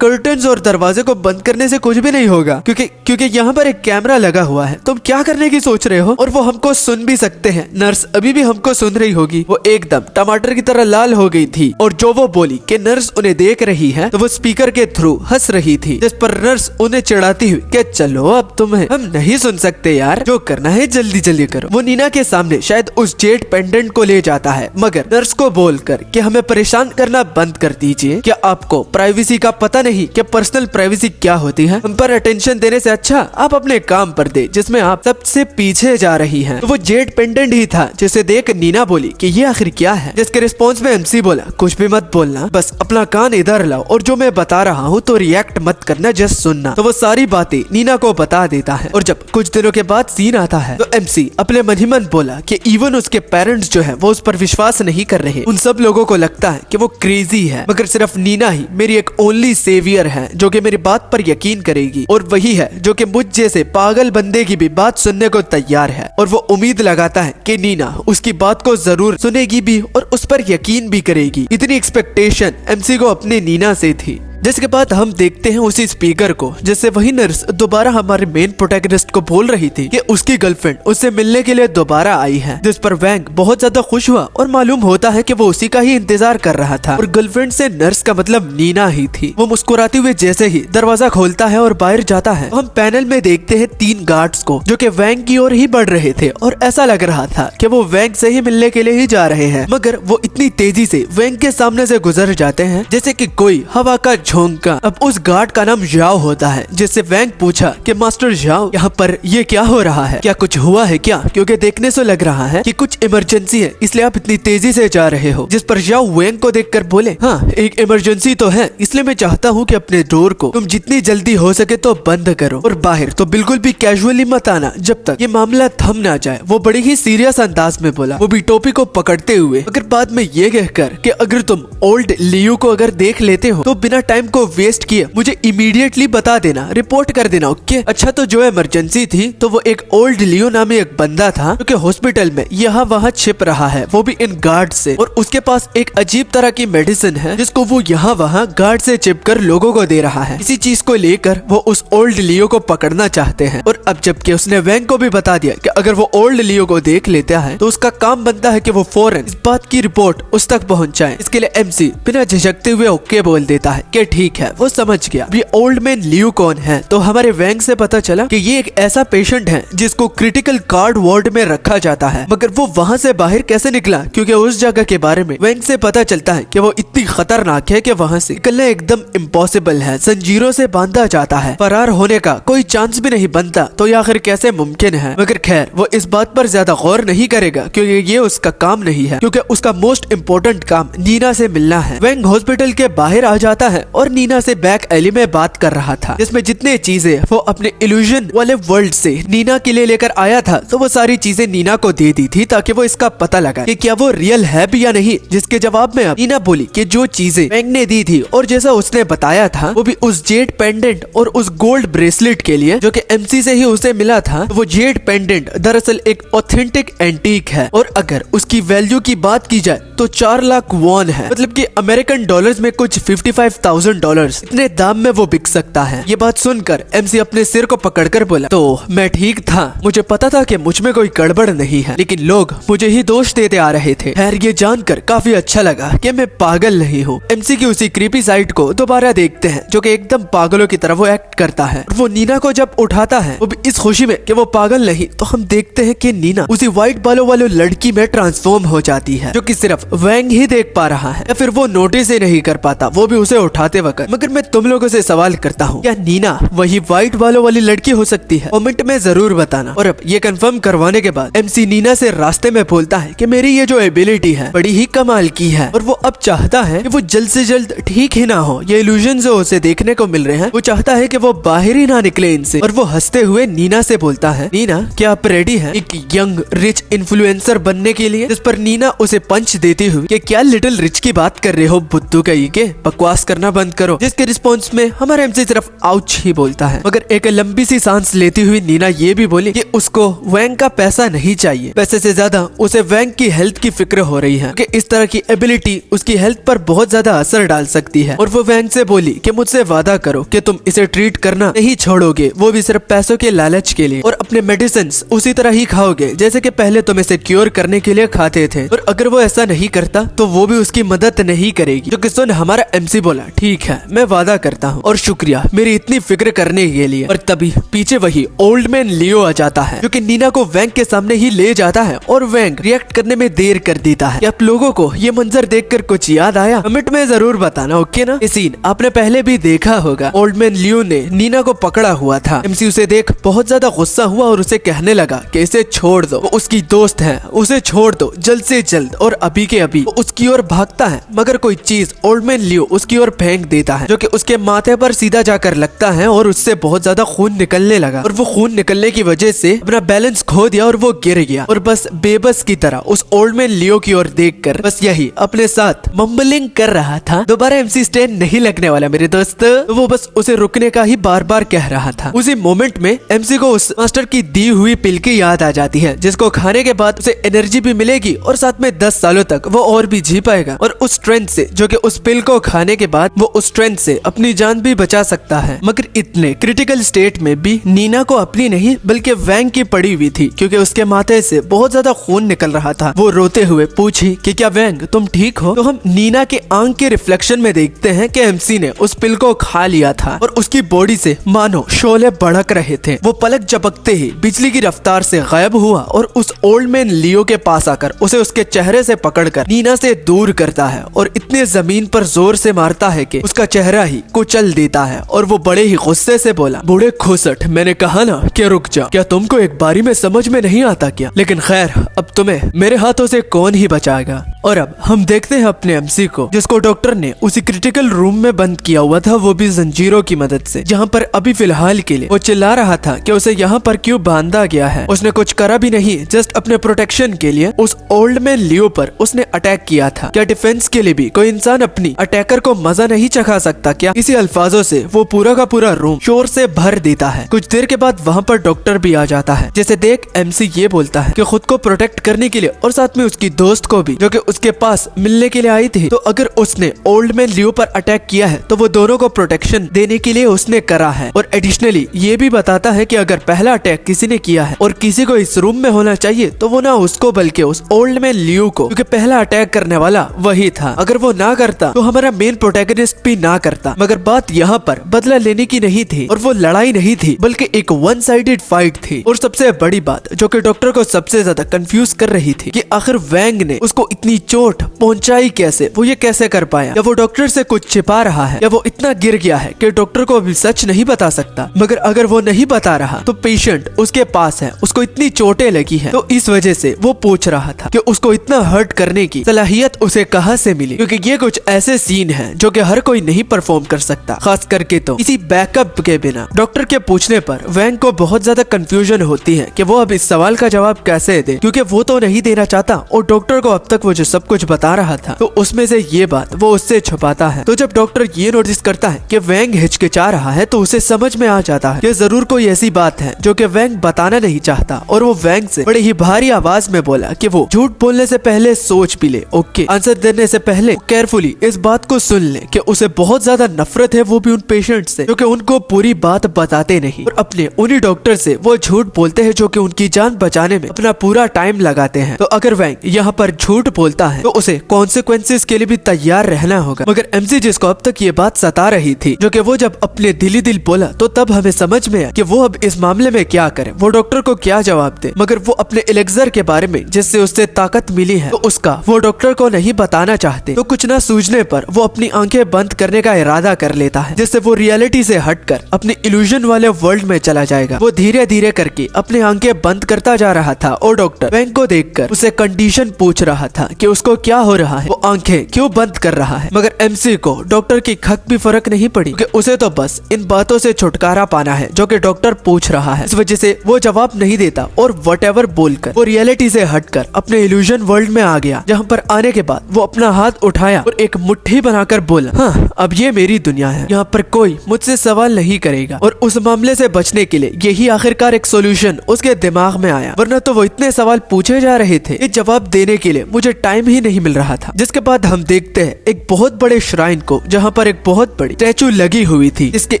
कर्टन्स और दरवाजे को बंद करने से कुछ भी नहीं होगा क्योंकि यहाँ पर एक कैमरा लगा हुआ है, तुम क्या करने की सोच रहे हो और वो हमको सुन भी सकते हैं, नर्स अभी भी हमको सुन रही होगी। वो एकदम टमाटर की तरह लाल हो गई थी और जो वो बोली कि नर्स उन्हें देख रही है तो वो स्पीकर के थ्रू हंस रही थी, जिस पर नर्स उन्हें चिढ़ाती हुई कि चलो अब तुम्हें हम नहीं सुन सकते यार, जो करना है जल्दी जल्दी करो। वो नीना के सामने शायद उस जेड पेंडेंट को ले जाता है मगर नर्स को बोलकर कि हमें परेशान करना बंद कर दीजिए, क्या आपको प्राइवेसी का पता नहीं कि पर्सनल प्राइवेसी क्या होती है? हम पर अटेंशन देने से अच्छा आप अपने काम पर दे जिसमें आप सबसे पीछे जा रही हैं। तो वो जेड पेंडेंट ही था जिसे देख नीना बोली कि ये आखिर क्या है, जिसके रिस्पॉन्स में एमसी बोला कुछ भी मत बोलना, बस अपना कान इधर लाओ और जो मैं बता रहा हूँ तो रिएक्ट मत करना, जस्ट सुनना। तो वो सारी बातें नीना को बता देता है और जब कुछ दिनों के बाद सीन आता है तो एमसी अपने मन ही मन बोला कि इवन उसके पेरेंट्स जो है वो उस पर विश्वास नहीं कर रहे। उन सब लोगों को लगता है कि वो क्रेजी है मगर सिर्फ नीना ही मेरी एक ओनली सेवियर है जो कि मेरी बात पर यकीन करेगी और वही है जो कि मुझ जैसे पागल बंदे की भी बात सुनने को तैयार है। और वो उम्मीद लगाता है कि नीना उसकी बात को जरूर सुनेगी भी और उस पर यकीन भी करेगी। इतनी एक्सपेक्टेशन एमसी को अपने नीना से थी। जिसके बाद हम देखते हैं उसी स्पीकर को जिससे वही नर्स दोबारा हमारे मेन प्रोटैगनिस्ट को बोल रही थी कि उसकी गर्लफ्रेंड उससे मिलने के लिए दोबारा आई है, जिस पर वैंग बहुत ज्यादा खुश हुआ और मालूम होता है कि वो उसी का ही इंतजार कर रहा था और गर्लफ्रेंड से नर्स का मतलब नीना ही थी। वो मुस्कुराते हुए जैसे ही दरवाजा खोलता है और बाहर जाता है तो हम पैनल में देखते हैं 3 गार्ड्स को जो कि वैंग की ओर ही बढ़ रहे थे और ऐसा लग रहा था कि वो वैंग से ही मिलने के लिए ही जा रहे हैं, मगर वो इतनी तेजी से वैंग के सामने से गुजर जाते हैं जैसे कि कोई हवा का झोंका। अब उस गार्ड का नाम जाओ होता है, जिससे वैंग पूछा कि मास्टर जाओ यहाँ पर ये क्या हो रहा है, क्या कुछ हुआ है क्या? क्योंकि देखने से लग रहा है कि कुछ इमरजेंसी है इसलिए आप इतनी तेजी से जा रहे हो। जिस पर जाओ वैंग को देखकर बोले हाँ एक इमरजेंसी तो है, इसलिए मैं चाहता हूँ कि अपने डोर को तुम जितनी जल्दी हो सके तो बंद करो और बाहर तो बिल्कुल भी कैजुअली मत आना जब तक ये मामला थम ना जाए। वो बड़ी ही सीरियस अंदाज में बोला, वो भी टोपी को पकड़ते हुए, मगर बाद में ये कहकर कि अगर तुम ओल्ड लियो को अगर देख लेते हो तो बिना टाइम को वेस्ट किए मुझे इमीडिएटली बता देना, रिपोर्ट कर देना, ओके? अच्छा तो जो इमरजेंसी थी तो वो एक ओल्ड लियो नामी एक बंदा था जो कि हॉस्पिटल में यहाँ वहाँ छिप रहा है, वो भी इन गार्ड से, और उसके पास एक अजीब तरह की मेडिसिन है जिसको वो यहाँ वहाँ गार्ड से चिपकर लोगों को दे रहा है। इसी चीज को लेकर वो उस ओल्ड लियो को पकड़ना चाहते हैं और अब जबकि उसने वैंग को भी बता दिया कि अगर वो ओल्ड लियो को देख लेता है तो उसका काम बनता है कि वो फौरन इस बात की रिपोर्ट उस तक पहुँचाए। इसके लिए एमसी बिना झिझकते हुए ओके बोल देता है कि ठीक है वो समझ गया। ये ओल्ड मैन लियो कौन है? तो हमारे वैंग से पता चला कि ये एक ऐसा पेशेंट है जिसको क्रिटिकल कार्ड वार्ड में रखा जाता है, मगर वो वहाँ से बाहर कैसे निकला? क्योंकि उस जगह के बारे में वैंग से पता चलता है कि वो इतनी खतरनाक है कि वहाँ से निकलना एकदम इम्पॉसिबल है, जंजीरों से बांधा जाता है, फरार होने का कोई चांस भी नहीं बनता, तो ये आखिर कैसे मुमकिन है? मगर खैर वो इस बात पर ज्यादा गौर नहीं करेगा क्योंकि ये उसका काम नहीं है, क्योंकि उसका मोस्ट इम्पोर्टेंट काम नीना से मिलना है। वैंग हॉस्पिटल के बाहर आ जाता है और नीना से बैक एली में बात कर रहा था जिसमें जितने चीजें वो अपने इल्यूजन वाले वर्ल्ड से नीना के लिए लेकर आया था तो वो सारी चीजें नीना को दे दी थी ताकि वो इसका पता लगाए कि क्या वो रियल है भी या नहीं। जिसके जवाब में अब नीना बोली कि जो चीजें वैंग ने दी थी और जैसा उसने बताया था वो भी उस जेड पेंडेंट और उस गोल्ड ब्रेसलेट के लिए जो कि एमसी से ही उसे मिला था। वो जेड पेंडेंट दरअसल एक ऑथेंटिक एंटीक है और अगर उसकी वैल्यू की बात की जाए तो 4 लाख वॉन है, मतलब कि अमेरिकन डॉलर्स में कुछ $55,000 इतने दाम में वो बिक सकता है। ये बात सुनकर एमसी अपने सिर को पकड़कर बोला, तो मैं ठीक था, मुझे पता था कि मुझ में कोई गड़बड़ नहीं है, लेकिन लोग मुझे ही दोष देते आ रहे थे। खैर ये जानकर काफी अच्छा लगा कि मैं पागल नहीं हूँ। एमसी की उसी क्रीपी साइड को दोबारा देखते हैं जो कि एकदम पागलों की तरह वो एक्ट करता है। वो नीना को जब उठाता है वो भी इस खुशी में कि वो पागल नहीं, तो हम देखते हैं कि नीना उसी व्हाइट बालों वाली लड़की में ट्रांसफॉर्म हो जाती है जो कि सिर्फ वैंग ही देख पा रहा है, या फिर वो नोटिस ही नहीं कर पाता, वो भी उसे उठाते भागते वक्त। मगर मैं तुम लोगों से सवाल करता हूँ, क्या नीना वही व्हाइट बालों वाली लड़की हो सकती है? कमेंट में जरूर बताना। और अब ये कंफर्म करवाने के बाद MC नीना से रास्ते में बोलता है कि मेरी ये जो एबिलिटी है बड़ी ही कमाल की है, और वो अब चाहता है कि वो जल्द से जल्द ठीक ही ना हो। ये इल्यूजन जो उसे देखने को मिल रहे हैं, वो चाहता है कि वो बाहर ही ना निकले इनसे। और वो हंसते हुए नीना से बोलता है, नीना क्या आप रेडी हैं एक यंग रिच इन्फ्लुएंसर बनने के लिए? जिस पर नीना उसे पंच देती हुई कि क्या लिटिल रिच की बात कर रहे हो बुद्धू कहीं के, बकवास करना बंद करो। जिसके रिस्पॉन्स में हमारा MC सिर्फ आउच ही बोलता है। मगर एक लंबी सी सांस लेती हुई नीना ये भी बोली कि उसको वैंग का पैसा नहीं चाहिए, पैसे से ज्यादा उसे वैंग की हेल्थ की फिक्र हो रही है कि इस तरह की एबिलिटी उसकी हेल्थ पर बहुत ज्यादा असर डाल सकती है। और वो वैंग से बोली कि मुझसे वादा करो कि तुम इसे ट्रीट करना नहीं छोड़ोगे, वो भी सिर्फ पैसों के लालच के लिए, और अपने मेडिसिन उसी तरह ही खाओगे जैसे कि पहले तुम इसे क्योर करने के लिए खाते थे। और अगर वो ऐसा नहीं करता तो वो भी उसकी मदद नहीं करेगी। जो कि सुन हमारा MC बोला, ठीक है मैं वादा करता हूँ और शुक्रिया मेरी इतनी फिक्र करने के लिए। और तभी पीछे वही ओल्ड मैन लियो आ जाता है, जो कि नीना को वैंग के सामने ही ले जाता है। और वैंग रिएक्ट करने में देर कर देता है। आप लोगों को ये मंजर देखकर कुछ याद आया? कमेंट में जरूर बताना, ओके ना? ये सीन आपने पहले भी देखा होगा। ओल्ड मैन लियो ने नीना को पकड़ा हुआ था। MC उसे देख बहुत ज्यादा गुस्सा हुआ और उसे कहने लगा कि इसे छोड़ दो, वो उसकी दोस्त है, उसे छोड़ दो जल्द से जल्द। और अभी के अभी वो उसकी ओर भागता है, मगर कोई चीज ओल्ड मैन लियो उसकी ओर फेंक देता है, जो कि उसके माथे पर सीधा जाकर लगता है और उससे बहुत ज्यादा खून निकलने लगा। और वो खून निकलने की वजह से अपना बैलेंस खो दिया और वो गिर गया। और बस बेबस की तरह उस ओल्ड मैन लियो की ओर देखकर बस यही अपने साथ मम्बलिंग कर रहा था। दोबारा MC स्टैंड नहीं लगने वाला मेरे दोस्त। तो वो बस उसे रुकने का ही बार बार कह रहा था। उसी मोमेंट में MC को उस मास्टर की दी हुई पिल की याद आ जाती है, जिसको खाने के बाद उसे एनर्जी भी मिलेगी और साथ में 10 सालों तक वो और भी जी पाएगा। और उस स्ट्रेंथ से, जो कि उस पिल को खाने के बाद वो उस स्ट्रेंथ से अपनी जान भी बचा सकता है। मगर इतने क्रिटिकल स्टेट में भी नीना को अपनी नहीं बल्कि वैंग की पड़ी हुई थी, क्योंकि उसके माथे से बहुत ज्यादा खून निकल रहा था। वो रोते हुए पूछी कि क्या वैंग तुम ठीक हो? तो हम नीना के आंख के रिफ्लेक्शन में देखते हैं कि MC ने उस पिल को खा लिया था और उसकी बॉडी से मानो शोले भड़क रहे थे। वो पलक झपकते ही बिजली की रफ्तार से गायब हुआ और उस ओल्ड मैन लियो के पास आकर उसे उसके चेहरे से पकड़कर नीना से दूर करता है और इतने जमीन पर जोर से मारता है कि उसका चेहरा ही कुचल देता है। और वो बड़े ही गुस्से से बोला, बूढ़े खुसट, मैंने कहा ना कि रुक जा, क्या तुमको एक बारी में समझ में नहीं आता क्या? लेकिन खैर अब तुम्हें मेरे हाथों से कौन ही बचाएगा। और अब हम देखते हैं अपने MC को, जिसको डॉक्टर ने उसी क्रिटिकल रूम में बंद किया हुआ था, वो भी जंजीरों की मदद से, जहाँ पर अभी फिलहाल के लिए वो चिल्ला रहा था कि उसे यहाँ पर क्यों बांधा गया है। उसने कुछ करा भी नहीं, जस्ट अपने प्रोटेक्शन के लिए उस ओल्ड मैन लियो पर उसने अटैक किया था। क्या डिफेंस के लिए भी कोई इंसान अपनी अटैकर को मजा नहीं चखा सकता क्या? इसी अल्फाजों से वो पूरा का पूरा रूम शोर से भर देता है। कुछ देर के बाद वहाँ पर डॉक्टर भी आ जाता है, जिसे देख MC ये बोलता है कि खुद को प्रोटेक्ट करने के लिए और साथ में उसकी दोस्त को भी, जो कि उसके पास मिलने के लिए आई थी, तो अगर उसने ओल्ड मैन लियो पर अटैक किया है तो वो दोनों को प्रोटेक्शन देने के लिए उसने करा है। और एडिशनली ये भी बताता है कि अगर पहला अटैक किसी ने किया है और किसी को इस रूम में होना चाहिए तो वो ना उसको बल्कि उस ओल्ड मैन लियो को, क्योंकि पहला अटैक करने वाला वही था। अगर वो ना करता तो हमारा मेन प्रोटैगनिस्ट भी ना करता। मगर बात यहाँ पर बदला लेने की नहीं थी और वो लड़ाई नहीं थी, बल्कि एक वन साइडेड फाइट थी। और सबसे बड़ी बात जो कि डॉक्टर को सबसे ज्यादा कंफ्यूज कर रही थी कि आखिर वैंग ने उसको इतनी चोट पहुंचाई कैसे, वो ये कैसे कर पाया? या वो डॉक्टर से कुछ छिपा रहा है, या वो इतना गिर गया है कि डॉक्टर को अभी सच नहीं बता सकता। मगर अगर वो नहीं बता रहा तो पेशेंट उसके पास है, उसको इतनी चोटें लगी है, तो इस वजह से वो पूछ रहा था कि उसको इतना हर्ट करने की सलाहियत उसे कहाँ से मिली। क्योंकि ये कुछ ऐसे सीन हैं जो कि हर कोई नहीं परफॉर्म कर सकता, खास करके तो इसी बैकअप के बिना। डॉक्टर के पूछने पर वैंग को बहुत ज्यादा कंफ्यूजन होती है कि वो अब इस सवाल का जवाब कैसे दे, क्योंकि वो तो नहीं देना चाहता और डॉक्टर को अब तक वो जो सब कुछ बता रहा था तो उसमें से ये बात वो उससे छुपाता है। तो जब डॉक्टर ये नोटिस करता है कि वैंग हिचकिचा रहा है तो उसे समझ में आ जाता है कि जरूर कोई ऐसी बात है जो कि वैंग बताना नहीं चाहता। और वो वैंग से बड़ी ही भारी आवाज में बोला कि वो झूठ बोलने से पहले सोच भी ले, ओके, आंसर देने से पहले केयरफुली इस बात को सुन ले कि उसे बहुत ज्यादा नफरत है वो भी उन पेशेंट से जो कि उनको पूरी बात बताते नहीं, और अपने उन्हीं डॉक्टर से वो झूठ बोलते हैं जो कि उनकी जान बचाने में अपना पूरा टाइम लगाते हैं। तो अगर वैंग यहाँ पर झूठ बोलता है तो उसे कॉन्सिक्वेंसेस के लिए भी तैयार रहना होगा। मगर MC जिसको अब तक ये बात सता रही थी, जो कि वो जब अपने दिली दिल बोला तो तब हमें समझ में आया कि वो अब इस मामले में क्या करे, वो डॉक्टर को क्या जवाब दे। मगर वो अपने एलेक्सर के बारे में जिससे उससे ताकत मिली है तो उसका वो डॉक्टर को नहीं बताना चाहते। तो कुछ ना सूझने पर वो अपनी आंखें बंद बंद करने का इरादा कर लेता है, जिससे वो रियलिटी से हटकर अपने इल्यूजन वाले वर्ल्ड में चला जाएगा। वो धीरे धीरे करके अपनी आंखें बंद करता जा रहा था और डॉक्टर वैंग को देखकर उसे कंडीशन पूछ रहा था कि उसको क्या हो रहा है, वो आंखें क्यों बंद कर रहा है। मगर एमसी को डॉक्टर की खक भी फर्क नहीं पड़ी, क्योंकि उसे तो बस इन बातों से छुटकारा पाना है जो कि डॉक्टर पूछ रहा है। इस वजह से वो जवाब नहीं देता और व्हाटएवर बोलकर वो रियलिटी से हटकर अपने इल्यूजन वर्ल्ड में आ गया, जहाँ पर आने के बाद वो अपना हाथ उठाया और एक मुट्ठी बनाकर बोला, हाँ अब ये मेरी दुनिया है, यहाँ पर कोई मुझसे सवाल नहीं करेगा। और उस मामले से बचने के लिए यही आखिरकार एक सोल्यूशन उसके दिमाग में आया, वरना तो वो इतने सवाल पूछे जा रहे थे, ये जवाब देने के लिए मुझे टाइम ही नहीं मिल रहा था। जिसके बाद हम देखते हैं एक बहुत बड़े श्राइन को, जहाँ पर एक बहुत बड़ी स्टैचू लगी हुई थी, जिसके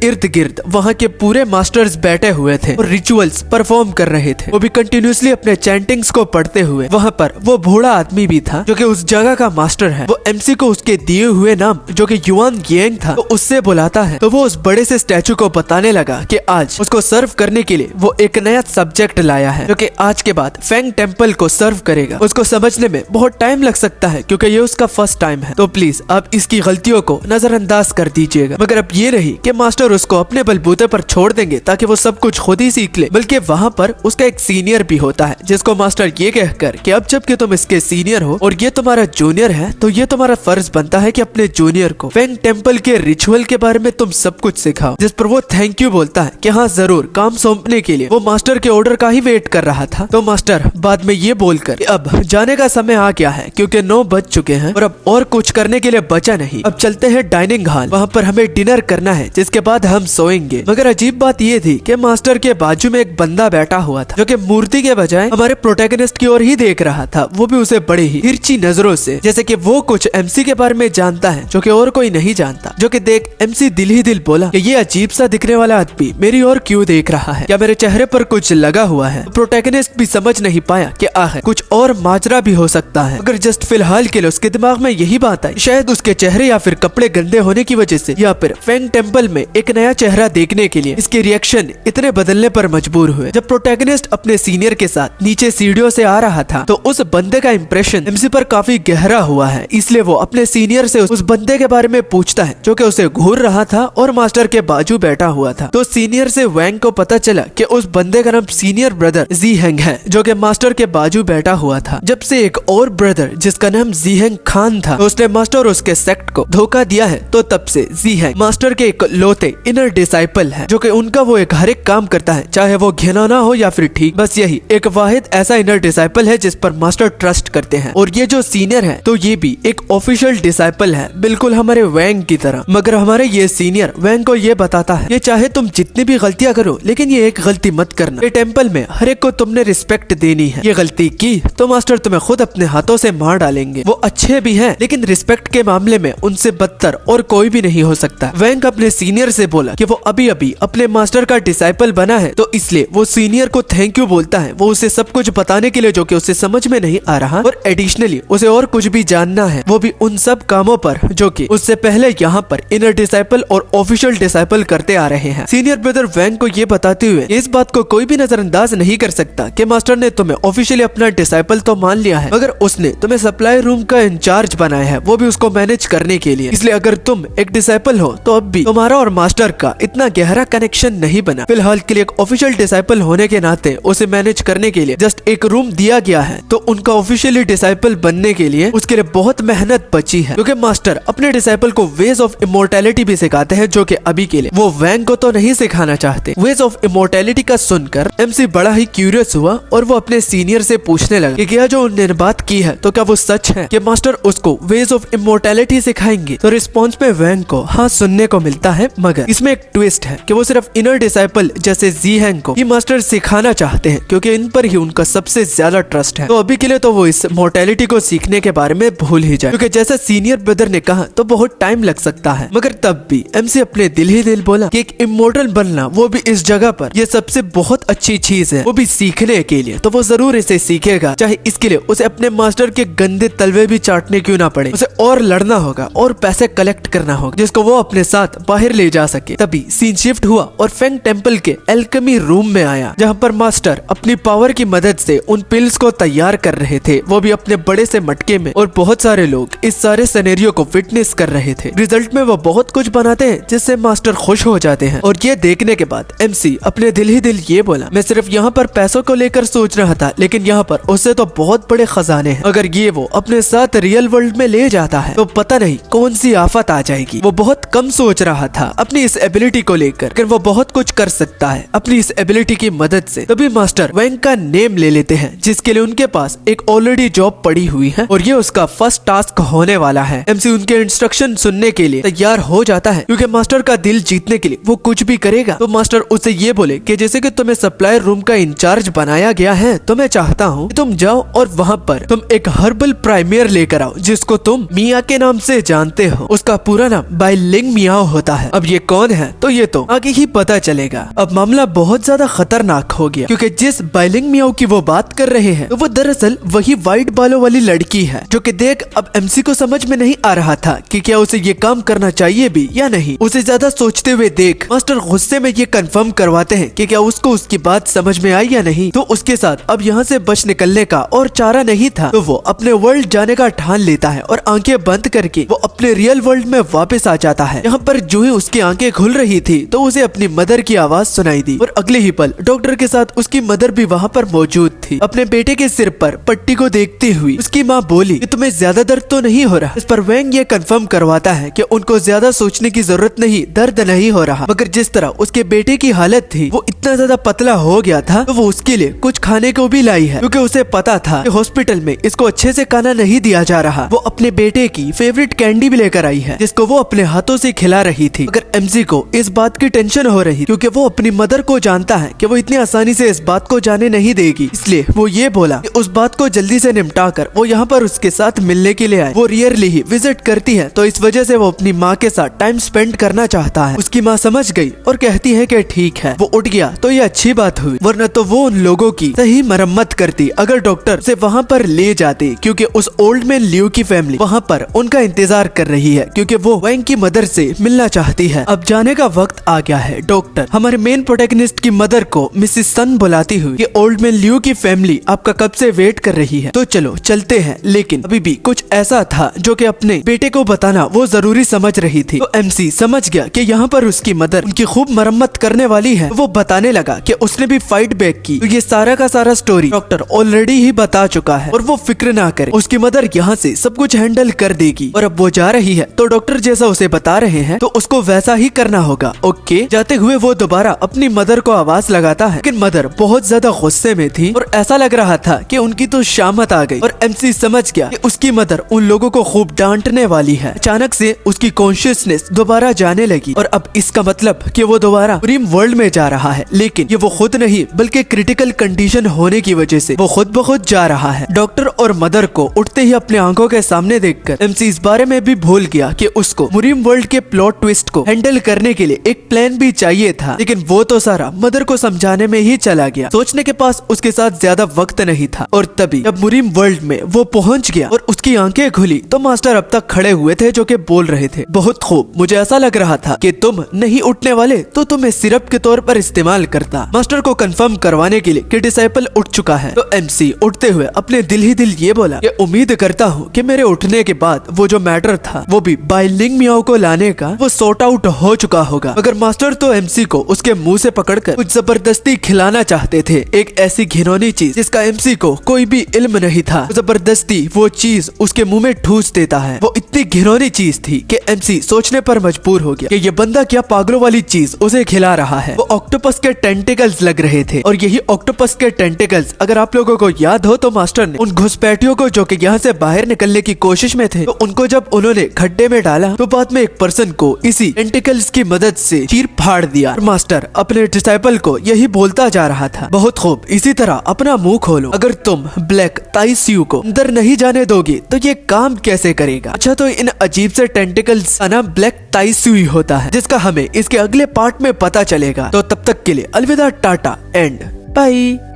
इर्द गिर्द वहाँ के पूरे मास्टर्स बैठे हुए थे और रिचुअल्स परफॉर्म कर रहे थे। वो भी कंटिन्यूसली अपने चैंटिंग्स को पढ़ते हुए। वहाँ पर वो बूढ़ा आदमी भी था जो कि उस जगह का मास्टर है। वो एमसी को उसके दिए हुए नाम जो कि युआन येंग था तो उससे बुलाता है। तो वो उस बड़े से स्टैचू को बताने लगा कि आज उसको सर्व करने के लिए वो एक नया सब्जेक्ट लाया है, जो कि आज के बाद फेंग टेम्पल को सर्व करेगा। उसको समझने में बहुत टाइम लग सकता है क्योंकि ये उसका फर्स्ट टाइम है, तो प्लीज आप इसकी गलतियों को नजरअंदाज कर दीजिएगा। मगर अब ये नहीं कि मास्टर उसको अपने बलबूते पर छोड़ देंगे ताकि वो सब कुछ खुद ही सीख ले, बल्कि वहाँ पर उसका एक सीनियर भी होता है, जिसको मास्टर ये कहकर कि अब जबकि तुम इसके सीनियर हो और ये तुम्हारा जूनियर है, तो ये तुम्हारा फर्ज बनता है कि अपने जूनियर को फेंग टेम्पल के रिचुअल के बारे में तुम सब कुछ सिखाओ। जिस पर वो थैंक यू बोलता है कि हाँ जरूर, काम सौंपने के लिए वो मास्टर के ऑर्डर का ही वेट कर रहा था। तो मास्टर बाद में ये बोलकर कि अब जाने का समय आ गया है क्योंकि 9 बज चुके हैं और अब और कुछ करने के लिए बचा नहीं, अब चलते हैं डाइनिंग हॉल, वहाँ पर हमें डिनर करना है, जिसके बाद हम सोएंगे। मगर अजीब बात ये थी कि मास्टर के बाजू में एक बंदा बैठा हुआ था जो कि मूर्ति के बजाय हमारे प्रोटैगनिस्ट की ओर ही देख रहा था, वो भी उसे बड़े ही तिरछी नजरों से, जैसे कि वो कुछ एमसी के बारे में जानता है जो कि और कोई नहीं जानता। जो कि देख एमसी दिल ही दिल बोला कि ये अजीब सा दिखने वाला आदमी मेरी ओर क्यों देख रहा है, क्या मेरे चेहरे पर कुछ लगा हुआ है। प्रोटैगनिस्ट भी समझ नहीं पाया कि आखिर कुछ और माजरा भी हो सकता है, मगर जस्ट फिलहाल के लिए उसके दिमाग में यही बात आई, शायद उसके चेहरे या फिर कपड़े गंदे होने की वजह से या फिर फेंग टेम्पल में एक नया चेहरा देखने के लिए इसके रिएक्शन इतने बदलने पर मजबूर हुए। जब प्रोटैगनिस्ट अपने सीनियर के साथ नीचे सीढ़ियों से आ रहा था तो उस बंदे का इंप्रेशन एमसी पर काफी गहरा हुआ है, इसलिए वो अपने सीनियर से उस बंदे के बारे में पूछता है जो कि उसे घूर रहा था और मास्टर के बाजू बैठा हुआ था। तो सीनियर से वैंग को पता चला कि उस बंदे का नाम सीनियर ब्रदर जीहेंग है जो कि मास्टर के बाजू बैठा हुआ था। जब से एक और ब्रदर जिसका नाम जीहेंग खान था तो उसने मास्टर और उसके सेक्ट को धोखा दिया है, तो तब से जीहेंग मास्टर के एक लौते इनर डिसाइपल है, जो कि उनका वो एक हर एक काम करता है, चाहे वो घिनौना हो या फिर ठीक। बस यही एक वाहिद ऐसा इनर डिसाइपल है जिस पर मास्टर ट्रस्ट करते हैं। और ये जो सीनियर है तो ये भी एक ऑफिशियल डिसाइपल है, बिल्कुल हमारे वैंग की तरह। मगर हमारे ये सीनियर वैंग को ये बताता है, ये चाहे तुम जितनी भी गलतियां करो लेकिन ये एक गलती मत करना, ये टेम्पल में हर एक को तुमने रिस्पेक्ट देनी है, ये गलती की तो मास्टर तुम्हें खुद अपने हाथों से मार डालेंगे। वो अच्छे भी हैं लेकिन रिस्पेक्ट के मामले में उनसे बदतर और कोई भी नहीं हो सकता। वैंग अपने सीनियर से बोला कि वो अभी अभी अपने मास्टर का डिसाइपल बना है, तो इसलिए वो सीनियर को थैंक यू बोलता है, वो उसे सब कुछ बताने के लिए जो कि उसे समझ में नहीं आ रहा, और एडिशनली उसे और कुछ भी जानना है, वो भी उन सब कामों पर जो कि उससे पहले यहाँ पर इनर डिसाइपल और ऑफिशियल डिसाइपल करते आ रहे हैं। सीनियर ब्रदर वैंग को ये बताते हुए इस बात को कोई भी नजरअंदाज नहीं कर सकता कि मास्टर ने तुम्हें ऑफिशियली अपना डिसाइपल तो मान लिया है, मगर उसने तुम्हें सप्लाई रूम का इंचार्ज बनाया है, वो भी उसको मैनेज करने के लिए। इसलिए अगर तुम एक डिसाइपल हो तो अब भी तुम्हारा और मास्टर का इतना गहरा कनेक्शन नहीं बना। फिलहाल के लिए एक ऑफिशियल डिसाइपल होने के नाते उसे मैनेज करने के लिए जस्ट एक रूम दिया गया है, तो उनका ऑफिशियली डिसाइपल बनने के लिए उसके लिए बहुत मेहनत बची है, क्योंकि मास्टर अपने डिसाइपल को वेज ऑफ इमोर्टैलिटी भी सिखाते हैं, जो कि अभी के लिए वो वैंग को तो नहीं सिखाना चाहते। वेज ऑफ इमोर्टैलिटी का सुनकर एमसी बड़ा ही क्यूरियस हुआ और वो अपने सीनियर से पूछने लगा कि क्या जो उन्होंने बात की है तो क्या वो सच है कि मास्टर उसको वेज ऑफ इमोर्टैलिटी सिखाएंगे। तो रिस्पॉन्स में वैंग को हाँ सुनने को मिलता है, मगर इसमें एक ट्विस्ट है कि वो सिर्फ इनर डिसाइपल जैसे जीहेंग को ही मास्टर सिखाना चाहते हैं, क्योंकि इन पर ही उनका सबसे ज्यादा ट्रस्ट है। तो अभी के लिए तो वो इस मोर्टेलिटी को सीखने के बारे में भूल ही जाए, क्योंकि जैसा सीनियर ब्रदर ने कहा तो बहुत टाइम लग सकता है। मगर तब भी एमसी अपने दिल ही दिल बोला कि एक इमोर्टल बनना, वो भी इस जगह पर, ये सबसे बहुत अच्छी चीज है, वो भी सीखने के लिए। तो वो जरूर इसे सीखेगा, चाहे इसके लिए उसे अपने मास्टर के गंदे तलवे भी चाटने क्यों ना पड़े। उसे और लड़ना होगा और पैसे कलेक्ट करना होगा जिसको वो अपने साथ बाहर ले जा सके। तभी सीन शिफ्ट हुआ और फेंग टेम्पल के एल्केमी रूम में आया, जहाँ पर मास्टर अपनी पावर की मदद से उन पिल्स को तैयार कर रहे थे, वो भी अपने बड़े से मटके में। और बहुत सारे लोग इस सारे सिनेरियो को विटनेस कर रहे रहे थे। रिजल्ट में वो बहुत कुछ बनाते हैं जिससे मास्टर खुश हो जाते हैं। और ये देखने के बाद MC अपने दिल ही दिल ये बोला, मैं सिर्फ यहाँ पर पैसों को लेकर सोच रहा था, लेकिन यहाँ पर उससे तो बहुत बड़े खजाने हैं। अगर ये वो अपने साथ रियल वर्ल्ड में ले जाता है तो पता नहीं कौन सी आफत आ जाएगी। वो बहुत कम सोच रहा था अपनी इस एबिलिटी को लेकर, वो बहुत कुछ कर सकता है अपनी इस एबिलिटी की मदद से। तभी मास्टर वैंग का नेम ले लेते हैं, जिसके लिए उनके पास एक ऑलरेडी जॉब पड़ी हुई है और ये उसका फर्स्ट टास्क होने वाला है। MC उनके इंस्ट्रक्शन सुनने के लिए तैयार हो जाता है, क्योंकि मास्टर का दिल जीतने के लिए वो कुछ भी करेगा। तो मास्टर उससे ये बोले कि जैसे कि तुम्हें सप्लायर रूम का इंचार्ज बनाया गया है, तो मैं चाहता हूँ कि तुम जाओ और वहाँ पर तुम एक हर्बल प्राइमेयर लेकर आओ, जिसको तुम मिया के नाम से जानते हो। उसका पूरा नाम बाइलिंग मियाओ होता है। अब ये कौन है तो ये तो आगे ही पता चलेगा। अब मामला बहुत ज्यादा खतरनाक हो गया, क्योंकि जिस बाइलिंग मियाओ की वो बात कर रहे हैं तो वो दरअसल वही व्हाइट बालों वाली लड़की है, जो कि देख अब MC को समझ में नहीं आ रहा था कि क्या उसे ये काम करना चाहिए भी या नहीं। उसे ज्यादा सोचते हुए देख मास्टर गुस्से में ये कंफर्म करवाते हैं कि क्या उसको उसकी बात समझ में आई या नहीं। तो उसके साथ अब यहाँ से बच निकलने का और चारा नहीं था, तो वो अपने वर्ल्ड जाने का ठान लेता है और आंखें बंद करके वो अपने रियल वर्ल्ड में वापस आ जाता है। यहाँ पर जो ही उसकी आंखें खुल रही थी तो उसे अपनी मदर की आवाज सुनाई दी और अगले ही पल डॉक्टर के साथ उसकी मदर भी वहाँ पर मौजूद थी। अपने बेटे के सिर पर पट्टी को देखती हुई उसकी माँ बोली कि तुम्हें ज्यादा दर्द तो नहीं हो रहा। इस पर वैंग ये कंफर्म करवाता है कि उनको ज्यादा सोचने की जरूरत नहीं, दर्द नहीं हो रहा। मगर जिस तरह उसके बेटे की हालत थी वो इतना ज्यादा पतला हो गया था, तो वो उसके लिए कुछ खाने को भी लाई है, क्योंकि उसे पता था कि हॉस्पिटल में इसको अच्छे से खाना नहीं दिया जा रहा। वो अपने बेटे की फेवरेट कैंडी भी लेकर आई है, जिसको वो अपने हाथों से खिला रही थी। मगर MC को इस बात की टेंशन हो रही, क्योंकि वो अपनी मदर को जानता है कि वो इतनी आसानी से इस बात को जाने नहीं देगी। इसलिए वो ये बोला कि उस बात को जल्दी से निपटा कर वो यहाँ पर उसके साथ मिलने के लिए आए। वो रियरली ही विजिट करती है, तो इस वजह से वो अपनी माँ के साथ टाइम स्पेंड करना चाहता है। उसकी माँ समझ गई और कहती है कि ठीक है। वो उठ गया तो ये अच्छी बात हुई, वरना तो वो उन लोगों की सही मरम्मत करती अगर डॉक्टर से वहाँ पर ले जाते, क्योंकि उस ओल्ड मैन लियो की फैमिली वहाँ पर उनका इंतजार कर रही है, क्योंकि वो वैंग की मदर से मिलना चाहती है। अब जाने का वक्त आ गया है। डॉक्टर हमारे मेन प्रोटैगनिस्ट की मदर को मिसेस सन बुलाती हुई कि ओल्ड मैन लियो की फैमिली आपका कब से वेट कर रही है, तो चलो चलते हैं। लेकिन अभी भी कुछ ऐसा था जो कि अपने बेटे को बताना वो जरूरी समझ रही थी। तो MC समझ गया कि यहाँ पर उसकी मदर उनकी खूब मरम्मत करने वाली है। वो बताने लगा कि उसने भी फाइट बैक की, तो ये सारा का सारा स्टोरी डॉक्टर ऑलरेडी ही बता चुका है और वो फिक्र ना करे, उसकी मदर यहाँ से सब कुछ हैंडल कर देगी। और अब वो जा रही है तो डॉक्टर जैसा उसे बता रहे हैं तो उसको वैसा ही करना होगा। ओके। जाते हुए वो दोबारा अपनी मदर को आवाज लगाता है, लेकिन मदर बहुत ज्यादा गुस्से में थी और ऐसा लग रहा था कि उनकी तो शामत आ गई। और MC समझ गया कि उसकी मदर उन लोगों को खूब डांटने वाली है। अचानक से उसकी कॉन्शियसनेस दोबारा जाने लगी और अब इसका मतलब कि वो दोबारा ड्रीम वर्ल्ड में जा रहा है, लेकिन ये वो खुद नहीं बल्कि क्रिटिकल कंडीशन होने की वजह से वो खुद ब खुद जा रहा है। डॉक्टर और मदर को उठते ही अपने आंखों के सामने देखकर MC इस बारे में भी भूल गया कि उसको मुरीम वर्ल्ड के प्लॉट ट्विस्ट को हैंडल करने के लिए एक प्लान भी चाहिए था, लेकिन वो तो सारा मदर को समझाने में ही चला गया। सोचने के पास उसके साथ ज्यादा वक्त नहीं था। और तभी जब मुरीम वर्ल्ड में वो पहुंच गया और उसकी आंखें खुली तो मास्टर अब तक खड़े हुए थे, जो कि बोल रहे थे, बहुत खूब, मुझे ऐसा लग रहा था कि तुम नहीं उठने वाले तो तुम्हें सिरप के तौर पर इस्तेमाल करता। मास्टर को कंफर्म करवाने के लिए कि डिसाइपल उठ चुका है, तो MC उठते हुए अपने दिल ही दिल ये बोला कि उम्मीद करता हूँ कि मेरे उठने के बाद वो जो मैटर था वो भी बाइलिंग मियाओ को लाने का वो सॉर्ट आउट हो चुका होगा। मगर मास्टर तो MC को उसके मुंह से पकड़कर कुछ जबरदस्ती खिलाना चाहते थे, एक ऐसी घिनौनी चीज जिसका MC को कोई भी इल्म नहीं था। जबरदस्ती वो चीज उसके मुंह में ठूस देता है। वो इतनी घिनौनी चीज थी कि MC सोचने पर मजबूर हो गया कि ये बंदा क्या पागलों वाली चीज उसे खिला रहा है। वो ऑक्टोपस के टेंटिकल्स लग रहे थे और यही ऑक्टोपस के टेंटिकल्स अगर आप लोगों को याद हो तो मास्टर ने उन घुसपैठियों को जो कि यहाँ से बाहर निकलने की कोशिश में थे, तो उनको जब उन्होंने खड्डे में डाला तो बाद में एक पर्सन को इसी टेंटिकल्स की मदद से चीर फाड़ दिया। मास्टर अपने डिसाइपल को यही बोलता जा रहा था, बहुत खूब, इसी तरह अपना मुंह खोलो, अगर तुम ब्लैक ताइस्यू को अंदर नहीं जाने दोगे तो ये काम कैसे करेगा। अच्छा, तो इन अजीब से टेंटिकल्स का नाम ब्लैक ताइस्यू होता है, जिसका हमें इसके अगले पार्ट में पता चलेगा। तो तब तक के लिए अलविदा, टाटा एंड बाय।